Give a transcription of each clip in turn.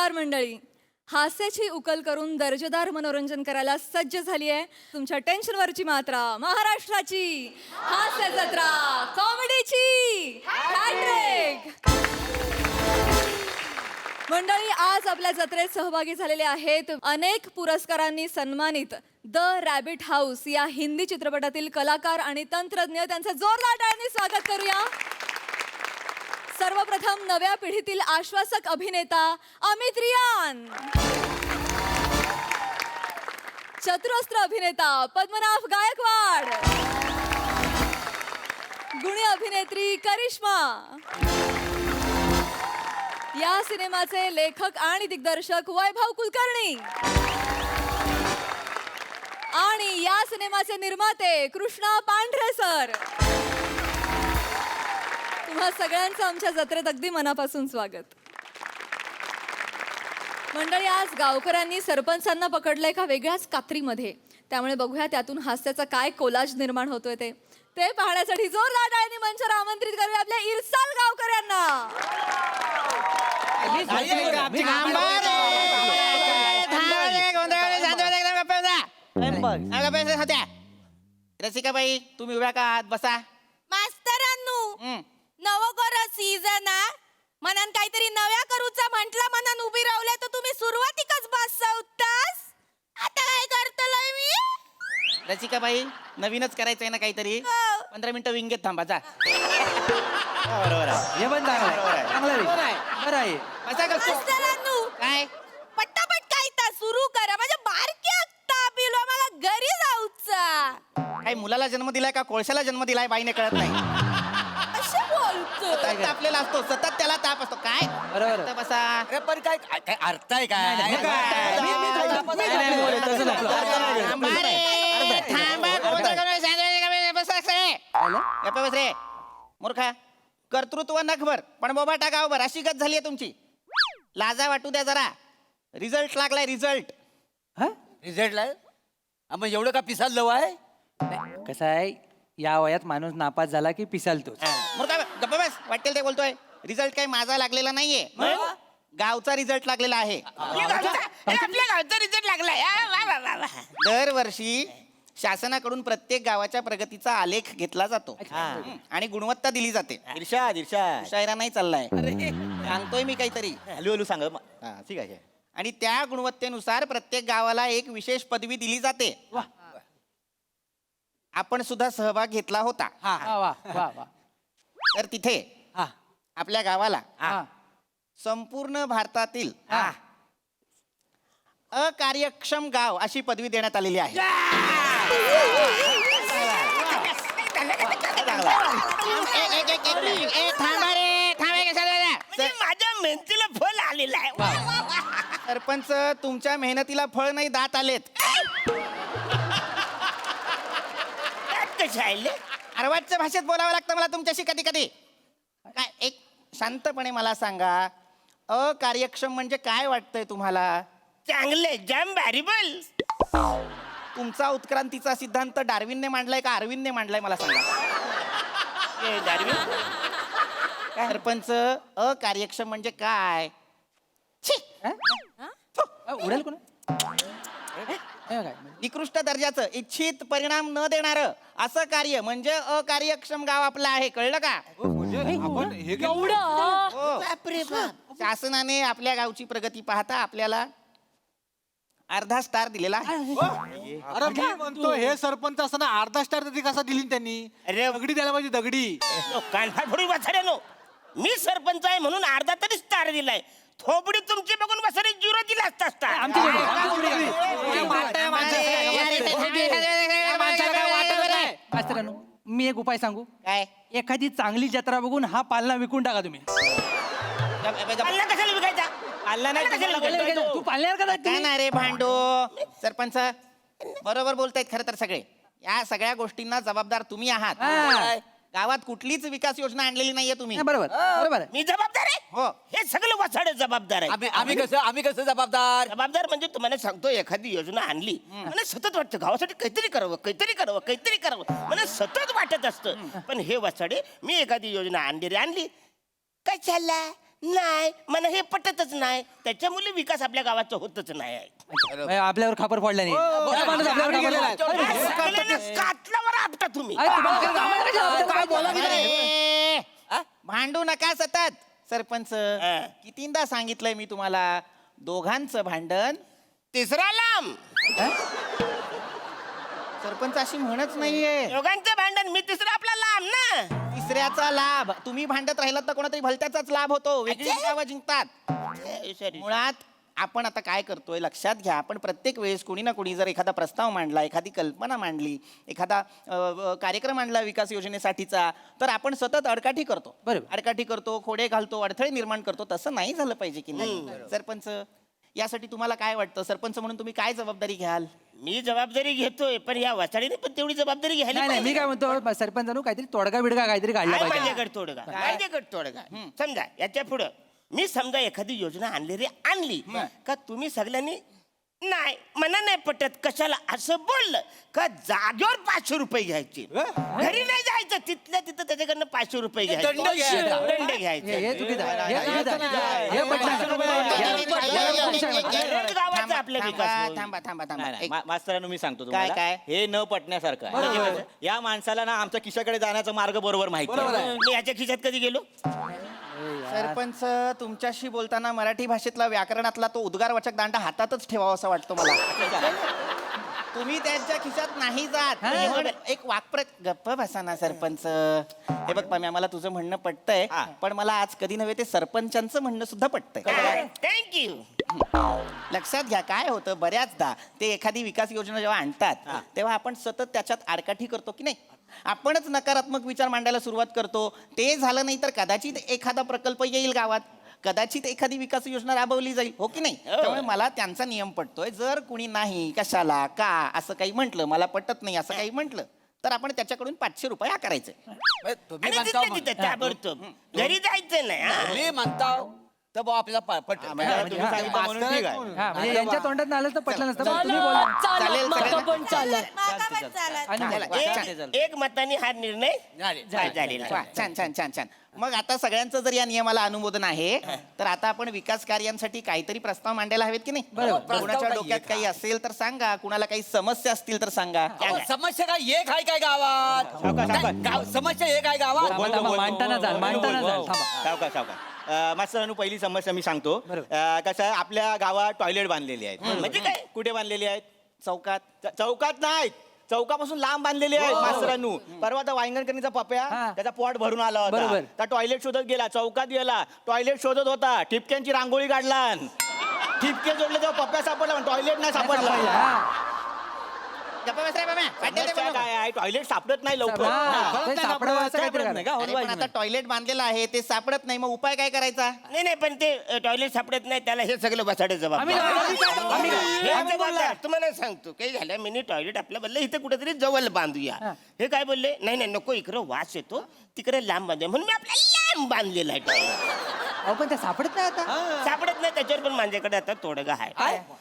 नमस्कार मंडळी. हास्याची उकल करून दर्जेदार मनोरंजन करायला सज्ज झाली आहे तुमच्या टेन्शनवरची मात्रा महाराष्ट्राची हास्य जत्रा कॉमेडीची हॅट्रिक. मंडळी, आज आपल्या जत्रेत सहभागी झालेले आहेत अनेक पुरस्कारांनी सन्मानित द रॅबिट हाऊस या हिंदी चित्रपटातील कलाकार आणि तंत्रज्ञ. त्यांचं जोरदार टाळ्यांनी स्वागत करूया. सर्वप्रथम नव्या पिढीतील आश्वासक अभिनेता अमित रियान, चतुरस्त्र अभिनेता पद्मनाभ गायकवाड, गुणी अभिनेत्री करिश्मा, या सिनेमाचे लेखक आणि दिग्दर्शक वैभव कुलकर्णी आणि या सिनेमाचे निर्माते कृष्णा पांढरे सर. तुम्हा सगळ्यांचं आमच्या जत्रेत अगदी मनापासून स्वागत. मंडळी, आज गावकऱ्यांनी सरपंचांना पकडलंय एका वेगळ्याच कात्रीमध्ये. त्यामुळे बघूया त्यातून हास्याचा काय कोलाज निर्माण होतोय ते पाहण्यासाठी जोरदार टाळ्यांनी मंचावर आमंत्रित करूया आपल्या इरसाल गावकऱ्यांना. रसिकाबाई, तुम्ही उभ्या का आहात? बसा. मास्तरांनू नवगर सीझन मनान काहीतरी नव्या करूचा म्हटलं मनान उभी रावले तर तुम्ही सुरुवातीकच बसवतास. आता काय करतलय मी? रसिकाबाई, नवीनच करायचंय ना काहीतरी. 15 मिनिटं विंगेत थांबा जा. बरोबर आहे. हे पण चांगलं आहे. बसा गप्प. मास्तरांनू काय पटापट काय ता सुरू करा. माझ्या बारक्या ताप इलो, मला घरी जाऊचा. काय मुलाला जन्म दिलाय का कोळशाला जन्म दिलाय बाईने कळत नाही. असे बोलतो. सतत तापलेला असतो, सतत त्याला ताप असतो. काय बरोबर. शांत बसा. अरे पण काय काय अर्थ आहे काय? थांबा रे, थांबा. बसा सगळे. गप्प बस रे मूर्खा. कर्तृत्व नखभर पण बोबाटा गावभर अशी गत झालीये तुमची. लाजा वाटू द्या जरा. रिझल्ट लागलाय, रिझल्ट. रिझल्टला मग एवढं का पिसाल लव आहे? कसं आहे, या वयात माणूस नापास झाला की पिसालतोच. मूर्खा गप्प बस. वाटेल ते बोलतोय. रिझल्ट काही माझा लागलेला नाहीये, गावचा रिझल्ट लागलेला आहे. आपल्या गावचा रिझल्ट लागलाय. दरवर्षी शासनाकडून प्रत्येक गावाच्या प्रगतीचा आलेख घेतला जातो आणि गुणवत्ता दिली जाते. इर्षाद शायरा नाही चाललाय, सांगतोय मी काहीतरी. हलू हलू सांग. ठीक आहे. आणि त्या गुणवत्तेनुसार प्रत्येक गावाला एक विशेष पदवी दिली जाते. आपण सुद्धा सहभाग घेतला होता. तर तिथे आपल्या गावाला संपूर्ण भारतातील अकार्यक्षम गाव अशी पदवी देण्यात आलेली आहे. माझ्या मेहनतीला फळ आलेलं आहे. सरपंच, तुमच्या मेहनतीला फळ नाही, दात आलेत. अर्वाच्या भाषेत बोलावं लागतं मला तुमच्याशी कधी कधी. काय एक शांतपणे मला सांगा, अकार्यक्षम म्हणजे काय वाटतंय तुम्हाला? चांगले जाम भारी बोल. तुमचा उत्क्रांतीचा सिद्धांत डार्विनने मांडलाय का अरविंदने मांडलाय मला सांगा. सरपंच, अकार्यक्षम म्हणजे काय? उडेल कोण? निकृष्ट दर्जाचं, इच्छित परिणाम न देणारं असं कार्य म्हणजे अकार्यक्षम गाव आपलं आहे. कळलं का? हो. शासनाने आपल्या गावची प्रगती पाहता आपल्याला अर्धा स्टार दिलेला आहे. अरे मी म्हणतो, हे सरपंच असताना अर्धा स्टार तरी कसा दिली त्यांनी? दगडी द्यायला पाहिजे, दगडी. कानफाडफोडी वाचायला मी सरपंच आहे म्हणून अर्धा तरी स्टार दिलाय. थोबडी तुमची बघून बसारी 0 दिला असता. मी एक उपाय सांगू काय? एखादी चांगली जत्रा बघून हा पालना विकून टाका तुम्ही. पालना कशाला विकायचा? तू पालण्यावर का काय ना रे भांडो. सरपंच बरोबर बोलतायत खरं तर सगळे. या सगळ्या गोष्टींना जबाबदार तुम्ही आहात. गावात कुठलीच विकास योजना आणलेली नाहीये तुम्ही. बरोबर. मी जबाबदार आहे. हो. हे सगळं वाचाडे जबाबदार आहे. आम्ही कसं जबाबदार? जबाबदार म्हणजे तुम्हाला सांगतो, एखादी योजना आणली मला सतत वाटतं गावासाठी काहीतरी करावं मला सतत वाटत असतं. पण हे वाचाडे, मी एखादी योजना आणली काय चालला नाही मला हे पटतच नाही त्याच्यामुळे विकास आपल्या गावाचा होतच नाही म्हणजे आपल्यावर खापर फोडला नाही हा माणूस आपल्यावर खापर फोडला. कातल्यावर आपटा तुम्ही अरे, तुम्हाला काय कामाला कशाला आपल्याला काय बोला की नाही? ए, भांडू नका सतत सरपंच कितींदा सांगितलंय मी तुम्हाला दोघांचं भांडण तिसरा लांब सरपंच अशी म्हणच नाहीये दोघांचं भांडण मी तिसरा आपला लांब ना तिसऱ्याचा लाभ तुम्ही भांडत राहिलात तर कोणातरी भलत्याचाच लाभ होतो वेगळी गावं जिंकतात मुळात आपण आता काय करतोय लक्षात घ्या आपण प्रत्येक वेळेस कोणी ना कोणी जर एखादा प्रस्ताव मांडला एखादी कल्पना मांडली एखादा कार्यक्रम आणला विकास योजनेसाठीचा तर आपण सतत अडकाठी करतो बरोबर. अडकाठी करतो खोडे घालतो अडथळे निर्माण करतो तसं नाही झालं पाहिजे की नाही सरपंच यासाठी तुम्हाला काय वाटतं सरपंच म्हणून तुम्ही काय जबाबदारी घ्याल मी जबाबदारी घेतोय पण या वाचाडीने पण तेवढी जबाबदारी घ्यायला नाही नाही मी काय म्हणतो सरपंचानं काहीतरी तोडगा बिडगा काहीतरी काढला काय पाहिजे माझ्याकडे तोडगा माझ्याकडे तोडगा समजा याच्या पुढं मी समजा एखादी योजना आणली का तुम्ही सगळ्यांनी नाही मना नाही पटत कशाला असं बोललं का जागेवर 500 रुपये घ्यायचे घरी नाही जायचं तिथल्या तिथं त्याच्याकडनं 500 रुपये घ्यायचे दंड घ्यायचा. दंड हे घ्यायचे चुकीचं आहे. हे चुकीचं आहे. हे पटलं. यालाच गावाचा आपला विकास होईल. थांबा थांबा थांबा एक- मास्तरांनो मी सांगतो काय, तुम्हाला काय? हे न पटण्यासारखं आहे. म्हणजे कसं, या माणसाला ना आमच्या खिशाकडे जाण्याचा मार्ग बरोबर माहिती आहे. मी याच्या खिशात कधी गेलो सरपंच तुमच्याशी बोलताना मराठी भाषेतला व्याकरणातला तो उद्गारवाचक दांडा हातातच ठेवावा असं वाटतं मला तुम्ही त्यांच्या खिशात नाही जात पण एक गप्प बसा ना सरपंच हे बघ पाम्या मला तुझं म्हणणं पटतंय पण मला आज कधी नव्हे ते सरपंचांचं म्हणणं सुद्धा पटतंय थँक्यू लक्षात घ्या काय होतं बऱ्याचदा ते एखादी विकास योजना जेव्हा आणतात तेव्हा आपण सतत त्याच्यात आडकाठी करतो की नाही आपणच नकारात्मक विचार मांडायला सुरुवात करतो ते झालं नाही तर कदाचित एखादा प्रकल्प येईल गावात कदाचित एखादी विकास योजना राबवली जाईल हो की नाही त्यामुळे मला त्यांचा नियम पटतोय जर कुणी नाही कशाला का असं काही म्हटलं मला पटत नाही असं काही म्हटलं तर आपण त्याच्याकडून 500 रुपये आकारायचे तुम्ही आणि म्हणता तिथल्या तिथं ताबडतोब घरी जायचं नाही हा. तुम्ही म्हणता तर बुवा आपल्याला पटेल. तुम्ही सांगितलं म्हणून ठीक आहे. हा, म्हणजे यांच्या तोंडात आलं तर पटलं नसतं पण तुम्ही बोला चालेल सगळ्यांना? मागा पण चालत. आणि चला, एक मताने हा निर्णय झालेला आहे. वा, छान छान छान छान मग आता सगळ्यांचं जर या नियमाला अनुमोदन आहे तर आता आपण विकास कार्यांसाठी काहीतरी प्रस्ताव मांडायला हवेत की नाही बरोबर. कुणाच्या डोक्यात काही असेल तर सांगा कुणाला काही समस्या असतील तर सांगा अहो, समस्या काय एक आहे काय गावात समस्या एक आहे गावात थांबा, मांडताना जाल मांडताना जाल थांबा सावका सावका मास्तरांनो पहिली समस्या मी सांगतो बरोबर. कसं आहे आपल्या गावात टॉयलेट बांधलेली आहेत म्हणजे काय कुठे बांधलेली आहेत चौकात चौकात नाहीत चौकापासून लांब बांधलेली आहेत मास्तरांनो परवा आता वांगणकरणीचा पप्या हा. त्याचा पोट भरून आला होता बरोबर. त्या टॉयलेट शोधत गेला चौकात गेला टॉयलेट शोधत होता ठिपक्यांची रांगोळी काढला ठिपके जोडले तेव्हा पप्या सापडला पण टॉयलेट नाही सापडला हा. गप्पा बस रे बाबा. वाटेल ते समस्या बोलू. काय आहे टॉयलेट सापडत नाही लवकर हा, ते सापडावं असं काहीतरी सापडत नाही का? करा. अरे पण आता टॉयलेट बांधलेलं आहे ते सापडत नाही मग उपाय काय करायचा नाही पण ते टॉयलेट सापडत नाही त्याला हे सगळं बसाडे आम्ही जबाबदार आम्ही हे जबाबदार तुम्हाला सांगतो काही झालं मिनी टॉयलेट आपल्या बदल इथे कुठेतरी जवळ बांधूया हे काय बोलले नाही नको इकडं वास येतो तिकडे लांब बांधूया म्हणून मी आपल्या लांब बांधलेला आहे टॉयलेट अहो पण ते सापडत नाही आता सापडत नाही त्याच्यावर पण माझ्याकडे आता तोडगा आहे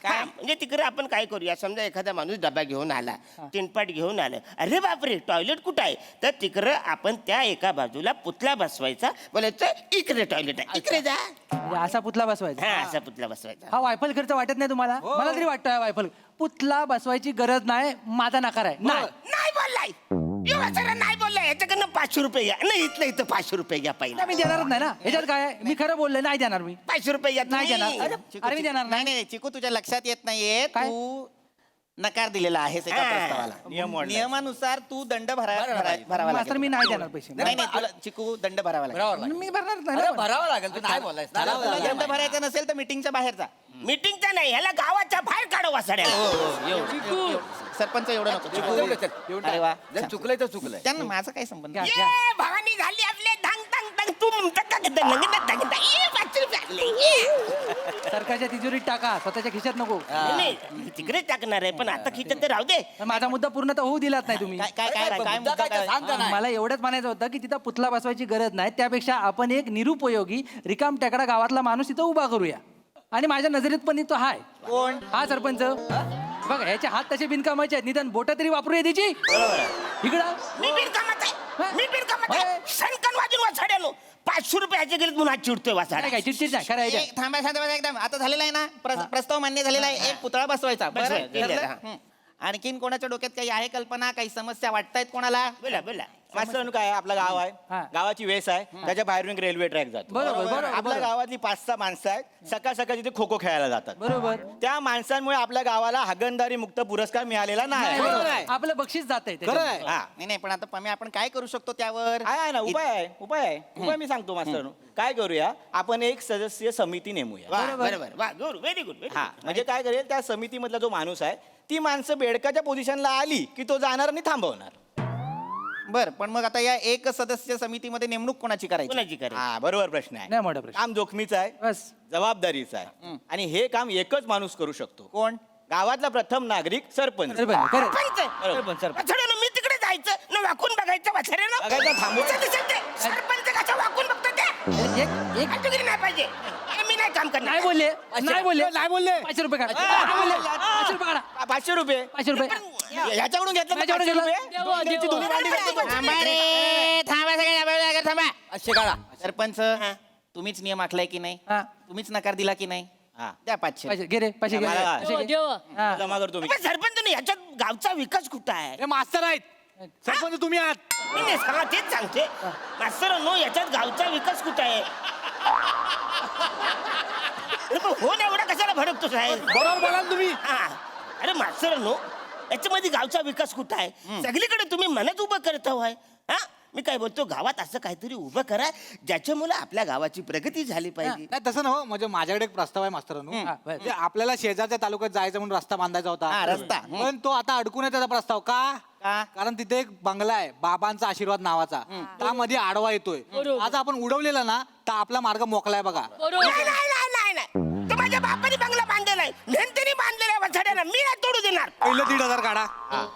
काय म्हणजे तिकडे आपण काय करूया समजा एखादा माणूस डबा घेऊन आला तीनपाट घेऊन आला अरे बापरे टॉयलेट कुठं आहे तर तिकडं आपण त्या एका बाजूला पुतळा बसवायचा बोलायचं इकडे टॉयलेट आहे इकडे जा म्हणजे असा पुतला बसवायचा हा असा पुतळा बसवायचा हा वायफल खर्च वाटत नाही तुम्हाला मला तरी वाटतं हा वायफल पुतला बसवायची गरज नाही माझा नकार आहे नाही नाही बोललाय एवढा सारा नाही बोललाय याच्याकडनं 500 रुपये घ्या नाही इथं 500 रुपये घ्या पहिला मी देणारच नाही ना ह्याच्यात काय आहे? मी खरं बोललोय नाही देणार मी 500 रुपये घ्या नाही देणार तुम्ही. अरे मी देणार नाही नाही चिकू तुझ्या लक्षात येत नाहीये काय? तू नकार दिलेला आहेस एका हा. प्रस्तावाला नियम मोडलाय. नियमानुसार तू दंड भरावा मास्तर लागेल मी नाही देणार पैसे नाही नाही तुला चिकू दंड भरावा लागेल मी भरणार नाही अरे ना. भरावं लागेल तू नाही बोलायचं तुला दंड भरायचा नसेल तर मीटिंगच्या बाहेर जा मीटिंगचा नाही ह्याला गावाच्या बाहेर काढू वासाड्याला सरपंच एवढं नको अरे वा चुकलंय तर चुकलंय त्यांना माझा काय संबंध घ्या, ये घ्या. भवानी झाली आपले धांग धांग धांग तुम ये 500 रुपये आणले, ये. सरकारच्या तिजोरीत टाका स्वतःच्या खिशात नको नाही, तिकडे टाकणार आहे पण आता खिचत तर राहू दे पण माझा मुद्दा पूर्ण तर होऊ दिलाच नाही तुम्ही काय काय काय काय मुद्दा मुद्दा काय काय सांग का नाही? मला एवढंच म्हणायचं होतं की तिथं पुतला बसवायची गरज नाही त्यापेक्षा आपण एक निरुपयोगी रिकाम टेकडा गावातला माणूस तिथं उभा करूया आणि माझ्या नजरेत पण तो हाय कोण हा सरपंच बघा याचे हात तसे बिनकामाचे आहेत निदान बोट तरी वापरूया त्याची इकडं मी बिनकामाचा आहे मी बिनकामाचा आहे होय. सणकण वाजून वासाड्यानो 500 रुपयाचे गेलेत म्हणून आज चिडतोय वासाडा. काय चिडचिड नाही खरं आहे. थांबा शांत बसा एकदम. आता झालेला आहे ना प्रस्ताव मान्य झालेला आहे. एक पुतळा बसवायचा. बरं, बसवायचा. ठरलं? हा. हं. आणखीन कोणाच्या डोक्यात काही आहे कल्पना, काही समस्या वाटतायत कोणाला? बोला बोला. मास्टर काय आपलं गाव हा. आहे, गावाची वेस आहे, त्याच्या बाहेरून एक रेल्वे ट्रॅक जातो. बरोबर, बरोबर, आपल्या बरोबर. गावातली 5-6 माणसं आहेत, सकाळ सकाळ तिथे खो खो खेळायला जातात. बरोबर. त्या माणसांमुळे आपल्या गावाला हागणदारी मुक्त पुरस्कार मिळालेला नाही. बरोबर. आपलं बक्षीस जात आहे. हा. नाही पण आता पम्या आपण काय करू शकतो त्यावर? आहे ना, उपाय आहे, उपाय मी सांगतो मास्टर. काय करूया, आपण एक सदस्यीय समिती नेमूया. वा बरोबर वा गुड व्हेरी गुड. हा, म्हणजे काय करेल, त्या समितीमधला जो माणूस आहे, ती माणसं बेडकाच्या पोझिशनला आली की तो जाणार आणि थांबवणार. बर, पण मग आता या एक सदस्य समितीमध्ये नेमणूक कोणाची करायची? कोणाची करायची? हा, बरोबर प्रश्न आहे. नाही मोठा प्रश्न. काम जोखमीचं आहे, बस. जबाबदारीचं आहे, आणि हे काम एकच माणूस करू शकतो. कोण? गावातला प्रथम नागरिक सरपंच. बरोबर, खरं. वासाड्यानं मी तिकडे जायचं न वाकून बघायचं वासाड्यानं. बघायचं, थांबवायचं. दिसत दिसत ते. सरपंच कसं वाकून बघतो ते. एक काटुगिरी नाही पाहिजे. अरे मी नाही काम करणार. नाही बोलले, नाही बोलले, नाही बोलले. 500 रुपये काढा. नाही बोलले. 500 रुपये काढा. 500 रुपये 500 रुपये. ह्याच्याकडून घेतलं ना, माझ्याकडून 500 रुपये. घेतलं. दोन घ्यायची, दोन्ही भांडी घेतली तो. थांबा रे, थांबा सगळे थांबा. असे काढा. सरपंच, तुम्हीच नियम आखलाय की नाही? हा. तुम्हीच नकार दिला की नाही? हा. द्या 500. पैसे घे रे, पैसे घे. मला- पैसे घे. हा. जमा करतो मी. पण सरपंच याच्यात गावचा विकास कुठं आहे? हे मास्तर आहेत सरपंच तुम्ही आहात. मी नाही सांगा तेच सांगते. मास्तर नो याच्यात गावचा विकास कुठं आहे? अरे पण हो ना, एवढा कशाला भडकतो साहेब? बरोबर बोलाल तुम्ही. हा. अरे मास्तर नो याच्यामध्ये गावचा विकास कुठं आहे? सगळीकडे तुम्ही मनच उभं करत आहोय. हा, मी काय बोलतो, गावात असं काहीतरी उभं करा ज्याच्यामुळे आपल्या गावाची प्रगती झाली पाहिजे. नाही तसं ना, म्हणजे माझ्याकडे एक प्रस्ताव आहे मास्तरांनो. हा, बरं. म्हणजे आपल्याला शेजारच्या तालुक्यात जायचं म्हणून रस्ता बांधायचा हा, होता. रस्ता. पण तो आता अडकून आहे त्याचा प्रस्ताव. का? का? कारण तिथे एक बंगला आहे बाबांचा आशीर्वाद नावाचा. त्यामध्ये आडवा येतोय. आज आपण उडवलेला ना तर आपला मार्ग मोकळा आहे बघा. नाही नाही नाही नाही नाही, तो माझ्या बापाने बंगला बांधलेला आहे, मेहनतीने बांधलेला आहे वसाड्याला. मी नाही तोडू देणार. पहिलं 1,500 काढा.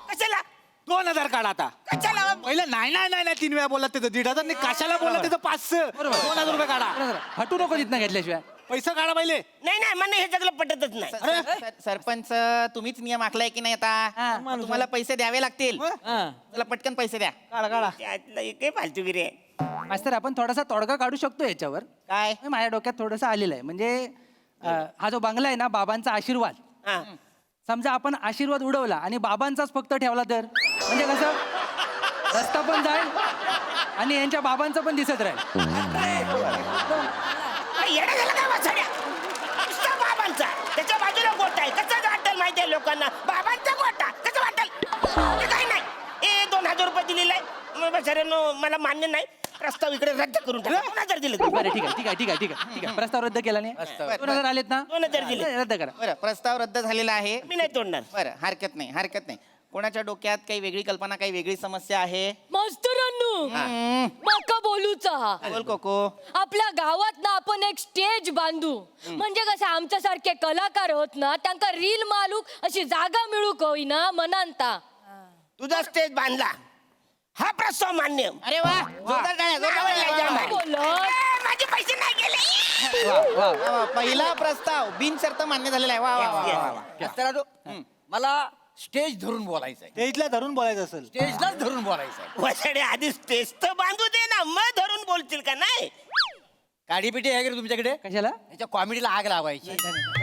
कशाला 2,000 काढा आता. कशाला? पहिलं नाही नाही नाही नाही 3 वेळा बोलला त्याचं 1,500 नाही. कशाला बोलला त्याचं 500. 2,000 रुपये काढा. बरोबर. हटू नको तिथनं घेतल्याशिवाय. पैसा काढा पहिले. नाही नाही मला हे सगळं पटतच नाही. सरपंच, तुम्हीच नियम आखलाय की नाही आता? हा. मग तुम्हाला पैसे द्यावे लागतील. चला पटकन पैसे द्या. त्यातलं एकही फालतूगिरी आहे. मास्तर आपण थोडासा तोडगा काढू शकतो याच्यावर. काय? माझ्या डोक्यात थोडंसं आलेलं आहे. म्हणजे हा जो बंगला आहे ना, बाबांचा आशीर्वाद. हा. समजा आपण आशीर्वाद उडवला आणि बाबांचाच फक्त ठेवला तर म्हणजे कसं, रस्ता पण जाईल आणि यांच्या बाबांचं पण दिसत राहील. काय येडा झाला काय वसाड्या? नुसता बाबांचा, त्याच्या बाजूला गोटा आहे. कसं वाटेल माहितीये लोकांना? बाबांचा गोटा कसं वाटेल? ते काही नाही. 2,000 रुपये दिलेला आहे. वसाड्यानो मला मान्य नाही. प्रस्ताव इकडे रद्द करून टाका. 2,000 दिले. बरं ठीक आहे, ठीक आहे, ठीक आहे, ठीक आहे, ठीक आहे. प्रस्ताव रद्द केला नाही. 2,000 आलेत ना? 2,000 दिले. रद्द करा. बरं, प्रस्ताव रद्द झालेला आहे. मी नाही तोडणार. बरं, हरकत नाही, हरकत नाही. कोणाच्या डोक्यात काही वेगळी कल्पना, काही वेगळी समस्या आहे? मास्तरांनो माका बोलूचा हा. बोल कोको. आपल्या गावात ना आपण एक स्टेज बांधू, म्हणजे कसं आमच्यासारखे कलाकार होत ना त्यांका रील मालूक अशी जागा मिळूक होईना मनांता. तुझा स्टेज बांधला, हा प्रस्ताव मान्य. अरे वा, जोरदार टाळ्या, जोरदार टाळ्या. बोलत माझे पैसे नाही गेले. वा, वा. पहिला प्रस्ताव बिनशर्त मान्य झालेला आहे. वा वा वा, वा वा. मास्तरांनो, मला स्टेज धरून बोलायचं आहे. ते इथल्या धरून बोलायचं असेल. स्टेजलाच धरून बोलायचं आहे. वसाडे आधी स्टेज तर बांधू दे ना, मग धरून बोलतील का नाही? काडीपिटी आहे का रे तुमच्याकडे? कशाला? त्याच्या कॉमेडीला आग लावायची.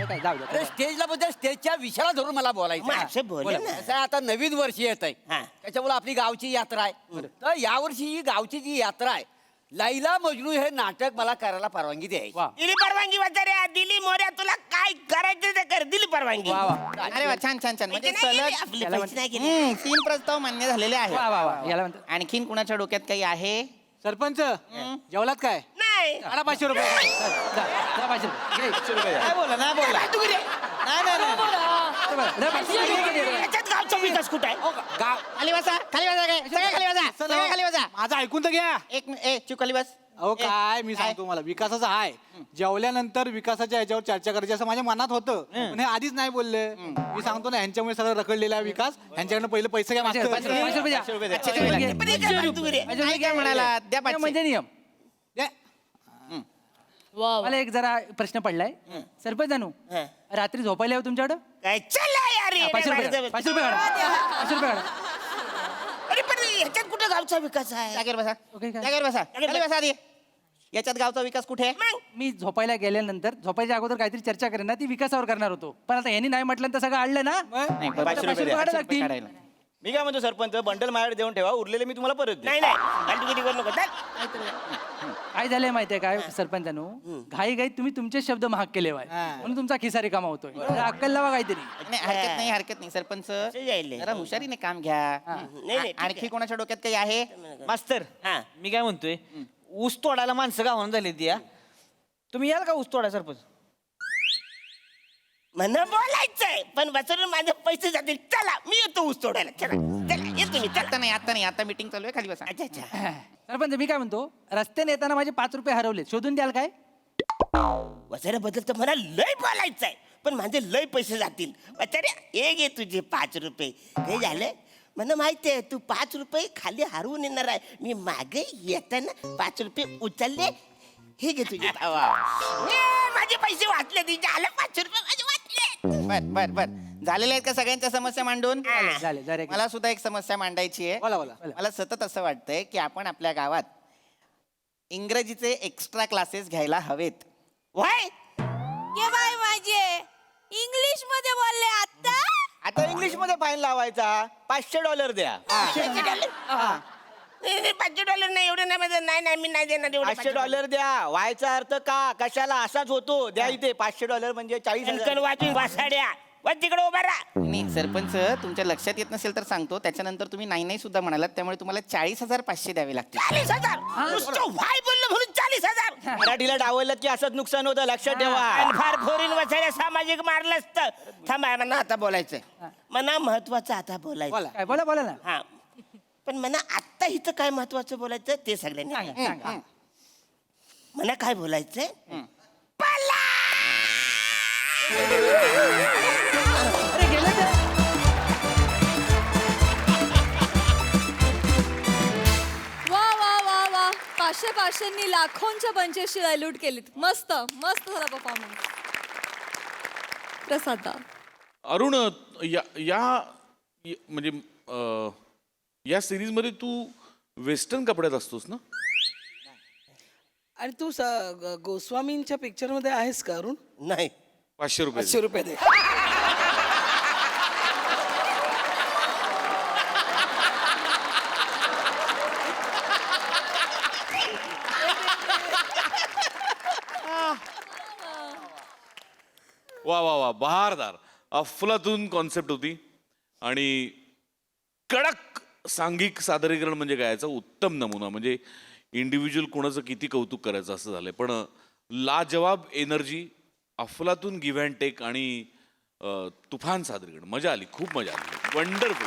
काय जाऊ अरे दे. स्टेजला बद्दल स्टेजच्या विषयाला धरून मला बोलायचं मग आहे. असं बोला ना. कसं आहे, आता नवीन वर्ष येत आहे. हा. त्याच्यामुळे आपली गावची यात्रा आहे. तर यावर्षी ही गावची जी यात्रा आहे, लैला मजनू हे नाटक मला करायला परवानगी द्यायची. वा दिली परवानगी वसाड्या, दिली मोऱ्या, तुला काय करायचं ते कर. दिली परवानगी. वा वा अरे वा, छान छान छान. म्हणजे पैसे नाही गेले, सलग आपले याला पैसे नाही गेले. 3 प्रस्ताव मान्य झालेले वा आहेत. वा वा. याला म्हणतात. आणखीन कुणाच्या डोक्यात काही आहे? सरपंच जेवलात काय? नाही. काढा 500 रुपये. जा, जा 500 रुपये. घे. नाही बोला, नाही बोला. फालतूगिरी आहे. नाही, नाही, नाही. बरं, जा 500 रुपये घे. याच्यात गावचा विकास कुठं आहे? गाव खाली बसा, खाली बसा काय? सगळे खाली बसा, असं सगळे खाली बसा. माझं ऐकून तर घ्या. एक चुप खाली बस. अहो काय मी सांगतो, मला विकासाचा आहे. जेवल्यानंतर विकासाच्या याच्यावर चर्चा करायची असं माझ्या मनात होतं, पण हे आधीच नाही बोलले. मी सांगतो ना, ह्यांच्यामुळे सगळं रखडलेला आहे विकास. ह्यांच्याकडनं पहिले पैसे घ्या 500 मागचं. रुपये द्या. 500 रुपये द्या. 500 रुपये घे. पण हे काय फालतूगिरी आहे? 500 रुपये काय म्हणाला? द्या 500. म्हणजे नियम. द्या. वा वा. मला एक जरा प्रश्न पडलाय. सरपंच जानू, हं. रात्री झोपायला येऊ तुमच्याकडं? काय चला यार हे 500 रुपये बाहेर काढा. 500 रुपये काढा. 500 रुपये काढा. अरे पण ह्याच्यात कुठे गावचा विकास आहे? जागेवर बसा, ओके, काय? जागेवर बसा, खाली बसा आधी. याच्यात गावचा विकास कुठे आहे? मी झोपायला गेल्यानंतर झोपायच्या अगोदर काहीतरी चर्चा करेन ना, ती विकासावर करणार होतो. पण आता यांनी नाही म्हटलं तर सगळं आणलं ना, नाही, आता 500 रुपये 500 द्या. काढायला लागतील. काढायला. मी काय म्हणतो सरपंच, बंडल माझ्याकडे देऊन ठेवा, उरलेले मी तुम्हाला परत देईन. नाही नाही फालतूगिरी करू नको चल. काय झालंय माहितीये काय सरपंचानो, घाई घाईत तुम्ही तुमचे शब्द महाग केले वाय, म्हणून तुमचा खिसा रिकामा होतोय. जरा अक्कल लावा काहीतरी. नाही, हरकत नाही सरपंच, यायले. जरा हुशारीने काम घ्या. नाही, ठीक आणखी कोणाच्या डोक्यात काही आहे? मास्तर हा. मी काय म्हणतोय, ऊस तोडायला माणसं गावानं झाली ती या. तुम्ही याल का ऊस तोडा सरपंच? मला बोलायचंय पण बसवून माझे पैसे जातील. चला मी येतो ऊस तोडायला. चला चला येतो मी. चला. आता नाही, आता मीटिंग चालू आहे, खाली बसा. अच्छा अच्छा. सरपंच मी काय म्हणतो, रस्त्याने येताना माझे 5 रुपये हरवले, शोधून द्याल काय? वसाऱ्याबद्दल तर मला लय बोलायचंय पण माझे लय पैसे जातील. वसाऱ्या हे घे तुझे 5 रुपये. हे झालं मला माहितीये तू 5 रुपये खाली हरवून येणार आहे. मी मागे येताना 5 रुपये उचलले. हे घे तुझे. माझे पैसे वाचले. तिचे आले 5 रुपये माझे वाचले. बर झालेल्या आहेत का सगळ्यांच्या समस्या मांडून? झाले जरा मला सुद्धा एक समस्या मांडायची आहे. बोला बोला. मला सतत असं वाटतंय की आपण आपल्या गावात इंग्रजीचे एक्स्ट्रा क्लासेस घ्यायला हवेत. वय ये बाय माझे इंग्लिश मध्ये बोलले आता. आता इंग्लिश मध्ये फाईन लावायचा, $500 द्या. $500 नाही एवढे नाही माझं. नाही मी नाही देणार एवढे $500 द्या. व्हायचा अर्थ का कशाला असाच होतो. द्या इथे $500 म्हणजे 40,000. वाजून वासाड्या वा तिकडे उभा राहा. नाही सरपंच, तुमच्या लक्षात येत नसेल तर सांगतो, त्याच्यानंतर तुम्ही नाही सुद्धा म्हणालात, त्यामुळे तुम्हाला 40,500 द्यावे लागतील. 40,000 नुसतं वाय बोललं म्हणून 40,000. मराठीला डावललं की असंच नुकसान होतं, लक्षात ठेवा. आणि फार फोरीन वसाड्या सामाजिक मारलं असतं. थांबा मला आता बोलायचंय. मला महत्वाचं आता बोलायचं. काय बोला ना. हा पण मला आत्ता इथं काय महत्वाचं बोलायचं ते सगळ्यांनी सांगा. मला काय बोलायचंय. अरे गेलं ते. वा 500 लाखोंच्या पंचेशी डायल्यूट केलीत. मस्त झाला परफॉर्मन्स. प्रसाद अरुण, म्हणजे या सिरीज मध्ये तू वेस्टर्न कपड्यात असतोस ना? आणि तू गोस्वामींच्या पिक्चर मध्ये आहेस का अरुण? नाही. $500 500 रुपये दे. वा बहारदार, अफलातून कॉन्सेप्ट होती आणि कडक सांघिक सादरीकरण म्हणजे काय, याचा उत्तम नमुना. म्हणजे इंडिव्हिज्युअल कोणाचं किती कौतुक करायचं असं झालंय, पण लाजवाब एनर्जी, अफलातून गिव्ह अँड टेक आणि तुफान सादरीकरण. मजा आली, खूप मजा आली. वंडरफुल.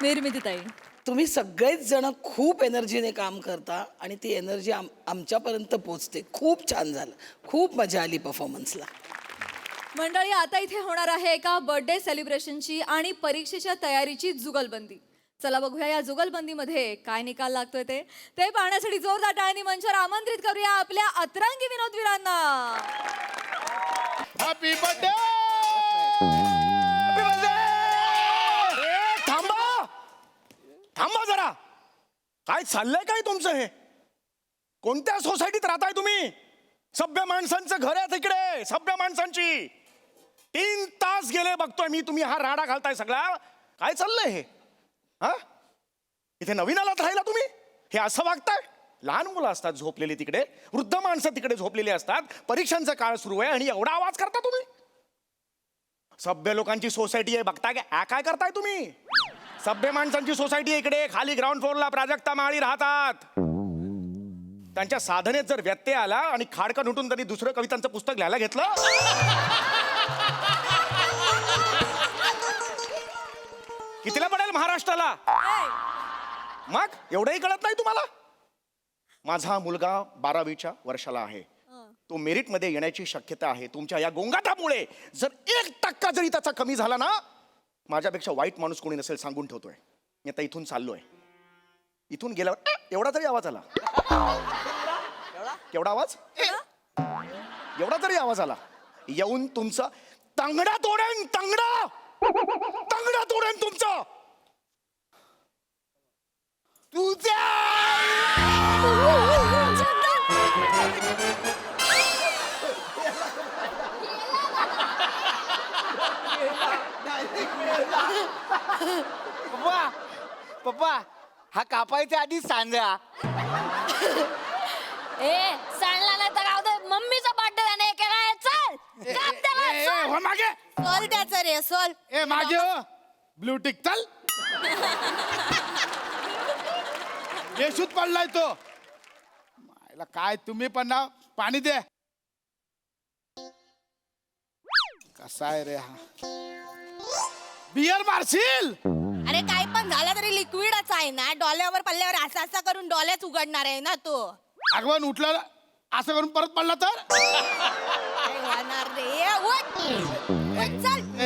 निर्मिती ताई, तुम्ही सगळेच जण खूप एनर्जीने काम करता आणि ती एनर्जी आमच्यापर्यंत पोचते. खूप छान झालं, खूप मजा आली परफॉर्मन्सला. मंडळी आता इथे होणार आहे एका बर्थडे सेलिब्रेशनची आणि परीक्षेच्या तयारीची जुगलबंदी. चला बघूया या जुगलबंदीमध्ये काय निकाल लागतोय ते पाहण्यासाठी जोरदार टाळ्यांनी मंचावर आमंत्रित करूया आपल्या अतरंगी विनोदवीरांना. Happy birthday. थांबा जरा. काय चाललंय काय तुमचं हे? कोणत्या सोसायटीत राहताय तुम्ही? सभ्य माणसांचं घर आहे तिकडे, सभ्य माणसांची. 3 तास गेले बघतोय मी, तुम्ही हा राडा घालताय सगळा. काय चाललंय हे? हा, इथे नवीन आलात राहिला तुम्ही? हे असं वागताय? लहान मुलं असतात झोपलेली तिकडे, वृद्ध माणसं तिकडे झोपलेली असतात, परीक्षांचा काळ सुरू आहे आणि एवढा आवाज करता तुम्ही? सभ्य लोकांची सोसायटी आहे बघताय का? काय करताय तुम्ही? सभ्य माणसांची सोसायटी आहे इकडे. खाली ग्राउंड फ्लोअरला प्राजक्ता माळी राहतात. त्यांच्या साधनेत जर व्यत्यय आला आणि खाडकन उठून त्यांनी दुसरं कवितांचं पुस्तक लिहायला घेतलं, कितीला पडेल महाराष्ट्राला? मग एवढंही कळत नाही तुम्हाला? माझा मुलगा 12वीच्या वर्षाला आहे. तो मेरिट मध्ये येण्याची शक्यता आहे. तुमच्या या गोंगाटामुळे जर 1% जरी त्याचा कमी झाला ना, माझ्यापेक्षा वाईट माणूस कोणी नसेल सांगून ठेवतोय. मी आता इथून चाललोय. इथून गेल्यावर एवढा तरी आवाज आला. केवढा आवाज? एवढा तरी आवाज आला, येऊन तुमचा तंगडा तोडेन. तंगडा तोडेन तुमचा. तुझ्या पप्पा पप्पा हा कापायच्या आधी सांगा. ए सांडला नाही तर राहू दे, मम्मीचा बर्थडे नाही केला. चल काप त्याला, चल. हो मागे सोल त्याचं रे सोल. ए मागे हो ब्लू टिक चल. बेशूत पडलाय तो. मायला काय तुम्ही पण ना पाणी दे. कसा आहे रे हा. बियर मारशील. अरे काय पण झालं तरी लिक्विडच आहे ना. डोल्यावर पल्ल्यावर असा असा करून डोल्याच उघडणार आहे ना तो. आगवण उठलं असं करून परत पडला तर. काय होणार रे. उठ. उठ, चल. ए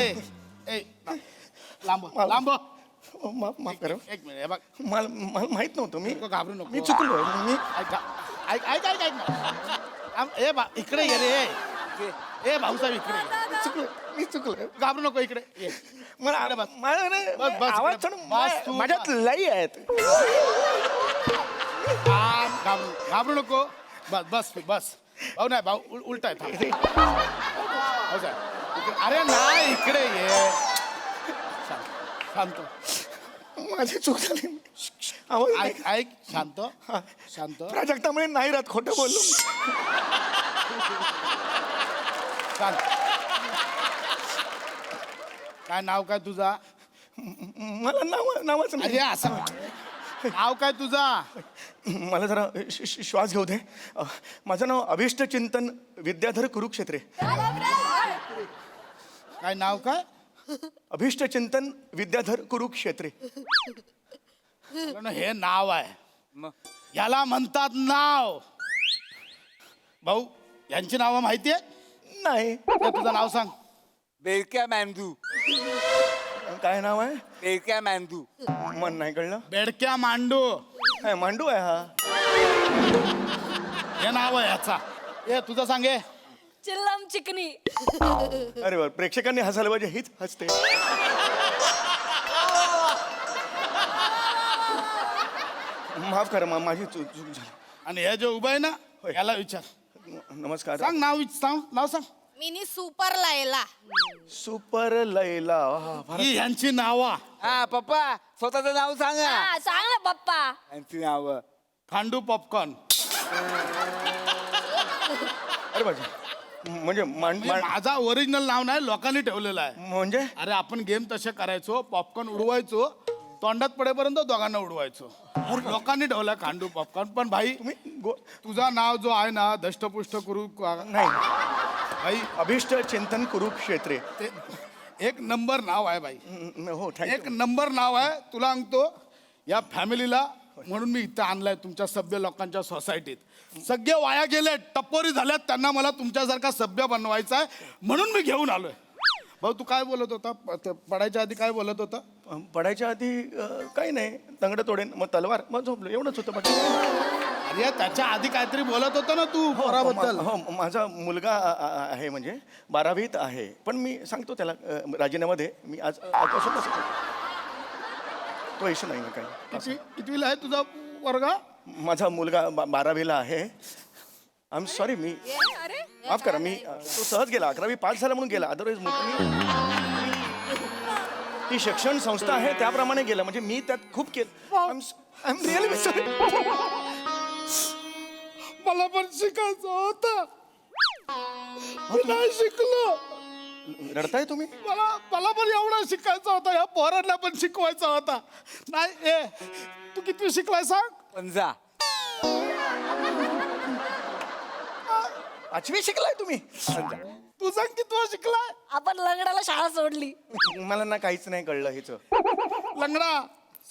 ए लांब लांब. माफ करा. एक मिनिट हे बघ. मला माहित नव्हतं मी नको घाबरू नको. मी चुकलो मी ऐक ऐक ऐक ऐक ऐक. ए बा इकडे ये रे. ए भाऊसाहेब इकडे ये. चुकलो मी चुकलो. घाबरू नको इकडे ये. मला बस. मला ना बस, बस, आवाज इकडे. थोडं बस तू, माझ्यात लई आहेत. घाबरू नको. बस बस बस. भाऊ नाही भाऊ उलटा आहे. भाऊसाहेब इकडे. अरे नाही इकडे ये. शांत माझी चूक झाली. आवाज नाही. ऐक ऐक शांत शांत प्राजक्तामुळे नाही राहत खोटं बोललो. शांत. काय नाव काय तुझा. मला नावाचं नाही. अरे असं नाव काय तुझा. मला जरा श्वास घेऊ दे. माझं नाव अभिष्ट चिंतन विद्याधर कुरुक्षेत्रे. काय नाव काय. अभिष्ट चिंतन विद्याधर कुरुक्षेत्रे. कारण हे नाव आहे. याला म्हणतात नाव. भाऊ यांची नावं माहिती आहे. नाही. तुझं नाव सांग. बेडक्या मॅन्धू. काय नाव आहे. बेडक्या मॅन्धू. मन नाही कळलं. बेडक्या मांडू काय मांडू आहे हा. हे नाव आहे याचा. ए तुझं सांगे. चिल्लम चिकनी. अरे वा प्रेक्षकांनी हसायला पाहिजे हीच हसते. माफ करा माझी चूक झाली. आणि हे जे उभं आहे ना याला विचार. नमस्कार. सांग नाव सांग नाव सांग. मिनी सुपर लायला. सुपर लैला. ही यांची नावा. हा पप्पा स्वतःचं नाव सांगा. हा सांग ना पप्पा. यांची नाव खांडू पॉपकॉर्न. अरे बाजी म्हणजे माझा ओरिजिनल नाव नाही लोकांनी ठेवलेलं आहे. म्हणजे अरे आपण गेम तसे करायचो. पॉपकॉर्न उडवायचो तोंडात पडेपर्यंत दोघांना उडवायचो. लोकांनी ठेवला खांडू पॉपकॉर्न. पण भाई तुझा नाव जो आहे ना धष्टपुष्ट करू नाही भाई अभिष्ट चिंतन कुरुक्षेत्रे. ते एक नंबर नाव आहे भाई. हो एक थँक्यू. नंबर नाव आहे. तुला सांगतो या फॅमिलीला म्हणून मी इथं आणलाय तुमच्या सभ्य लोकांच्या सोसायटीत. सगळे वाया गेले टप्पोरी झाल्यात. त्यांना मला तुमच्यासारखा सभ्य बनवायचा आहे म्हणून मी घेऊन आलोय. भाऊ तू काय बोलत होता. पडायच्या आधी काय बोलत होता. पडायच्या आधी काही नाही. तंगड तोडेन मग तलवार मग झोपलो एवढंच होतं. बाकी अरे त्याच्या आधी काहीतरी बोलत होता ना तू पोराबद्दल. हो माझा मुलगा आहे म्हणजे 12वीत आहे. पण मी सांगतो त्याला राजीनामध्ये मी आजपासून तो इशू नाही ना काही. कितवीला आहे तुझा वर्गा. माझा मुलगा 12वीला आहे. आय एम सॉरी मी माफ करा. मी तो सहज गेला 11वी पास झाला म्हणून गेला. अदरवाईज ती शिक्षण संस्था आहे त्याप्रमाणे गेला. म्हणजे मी त्यात खूप केलं. I am really sorry. मला पण शिकायचं होतं. नाही शिकलो. रडताय तुम्ही. मला पण एवढं शिकायचं होतं. या पोरांना पण शिकवायचा होता. नाही ए तू कितवी शिकलाय सांग. 5. 5वी शिकलाय तुम्ही. तू सांग कितवा शिकलाय. आपण लंगडाला शाळा सोडली. मला ना काहीच नाही कळलं हिचं. लंगडा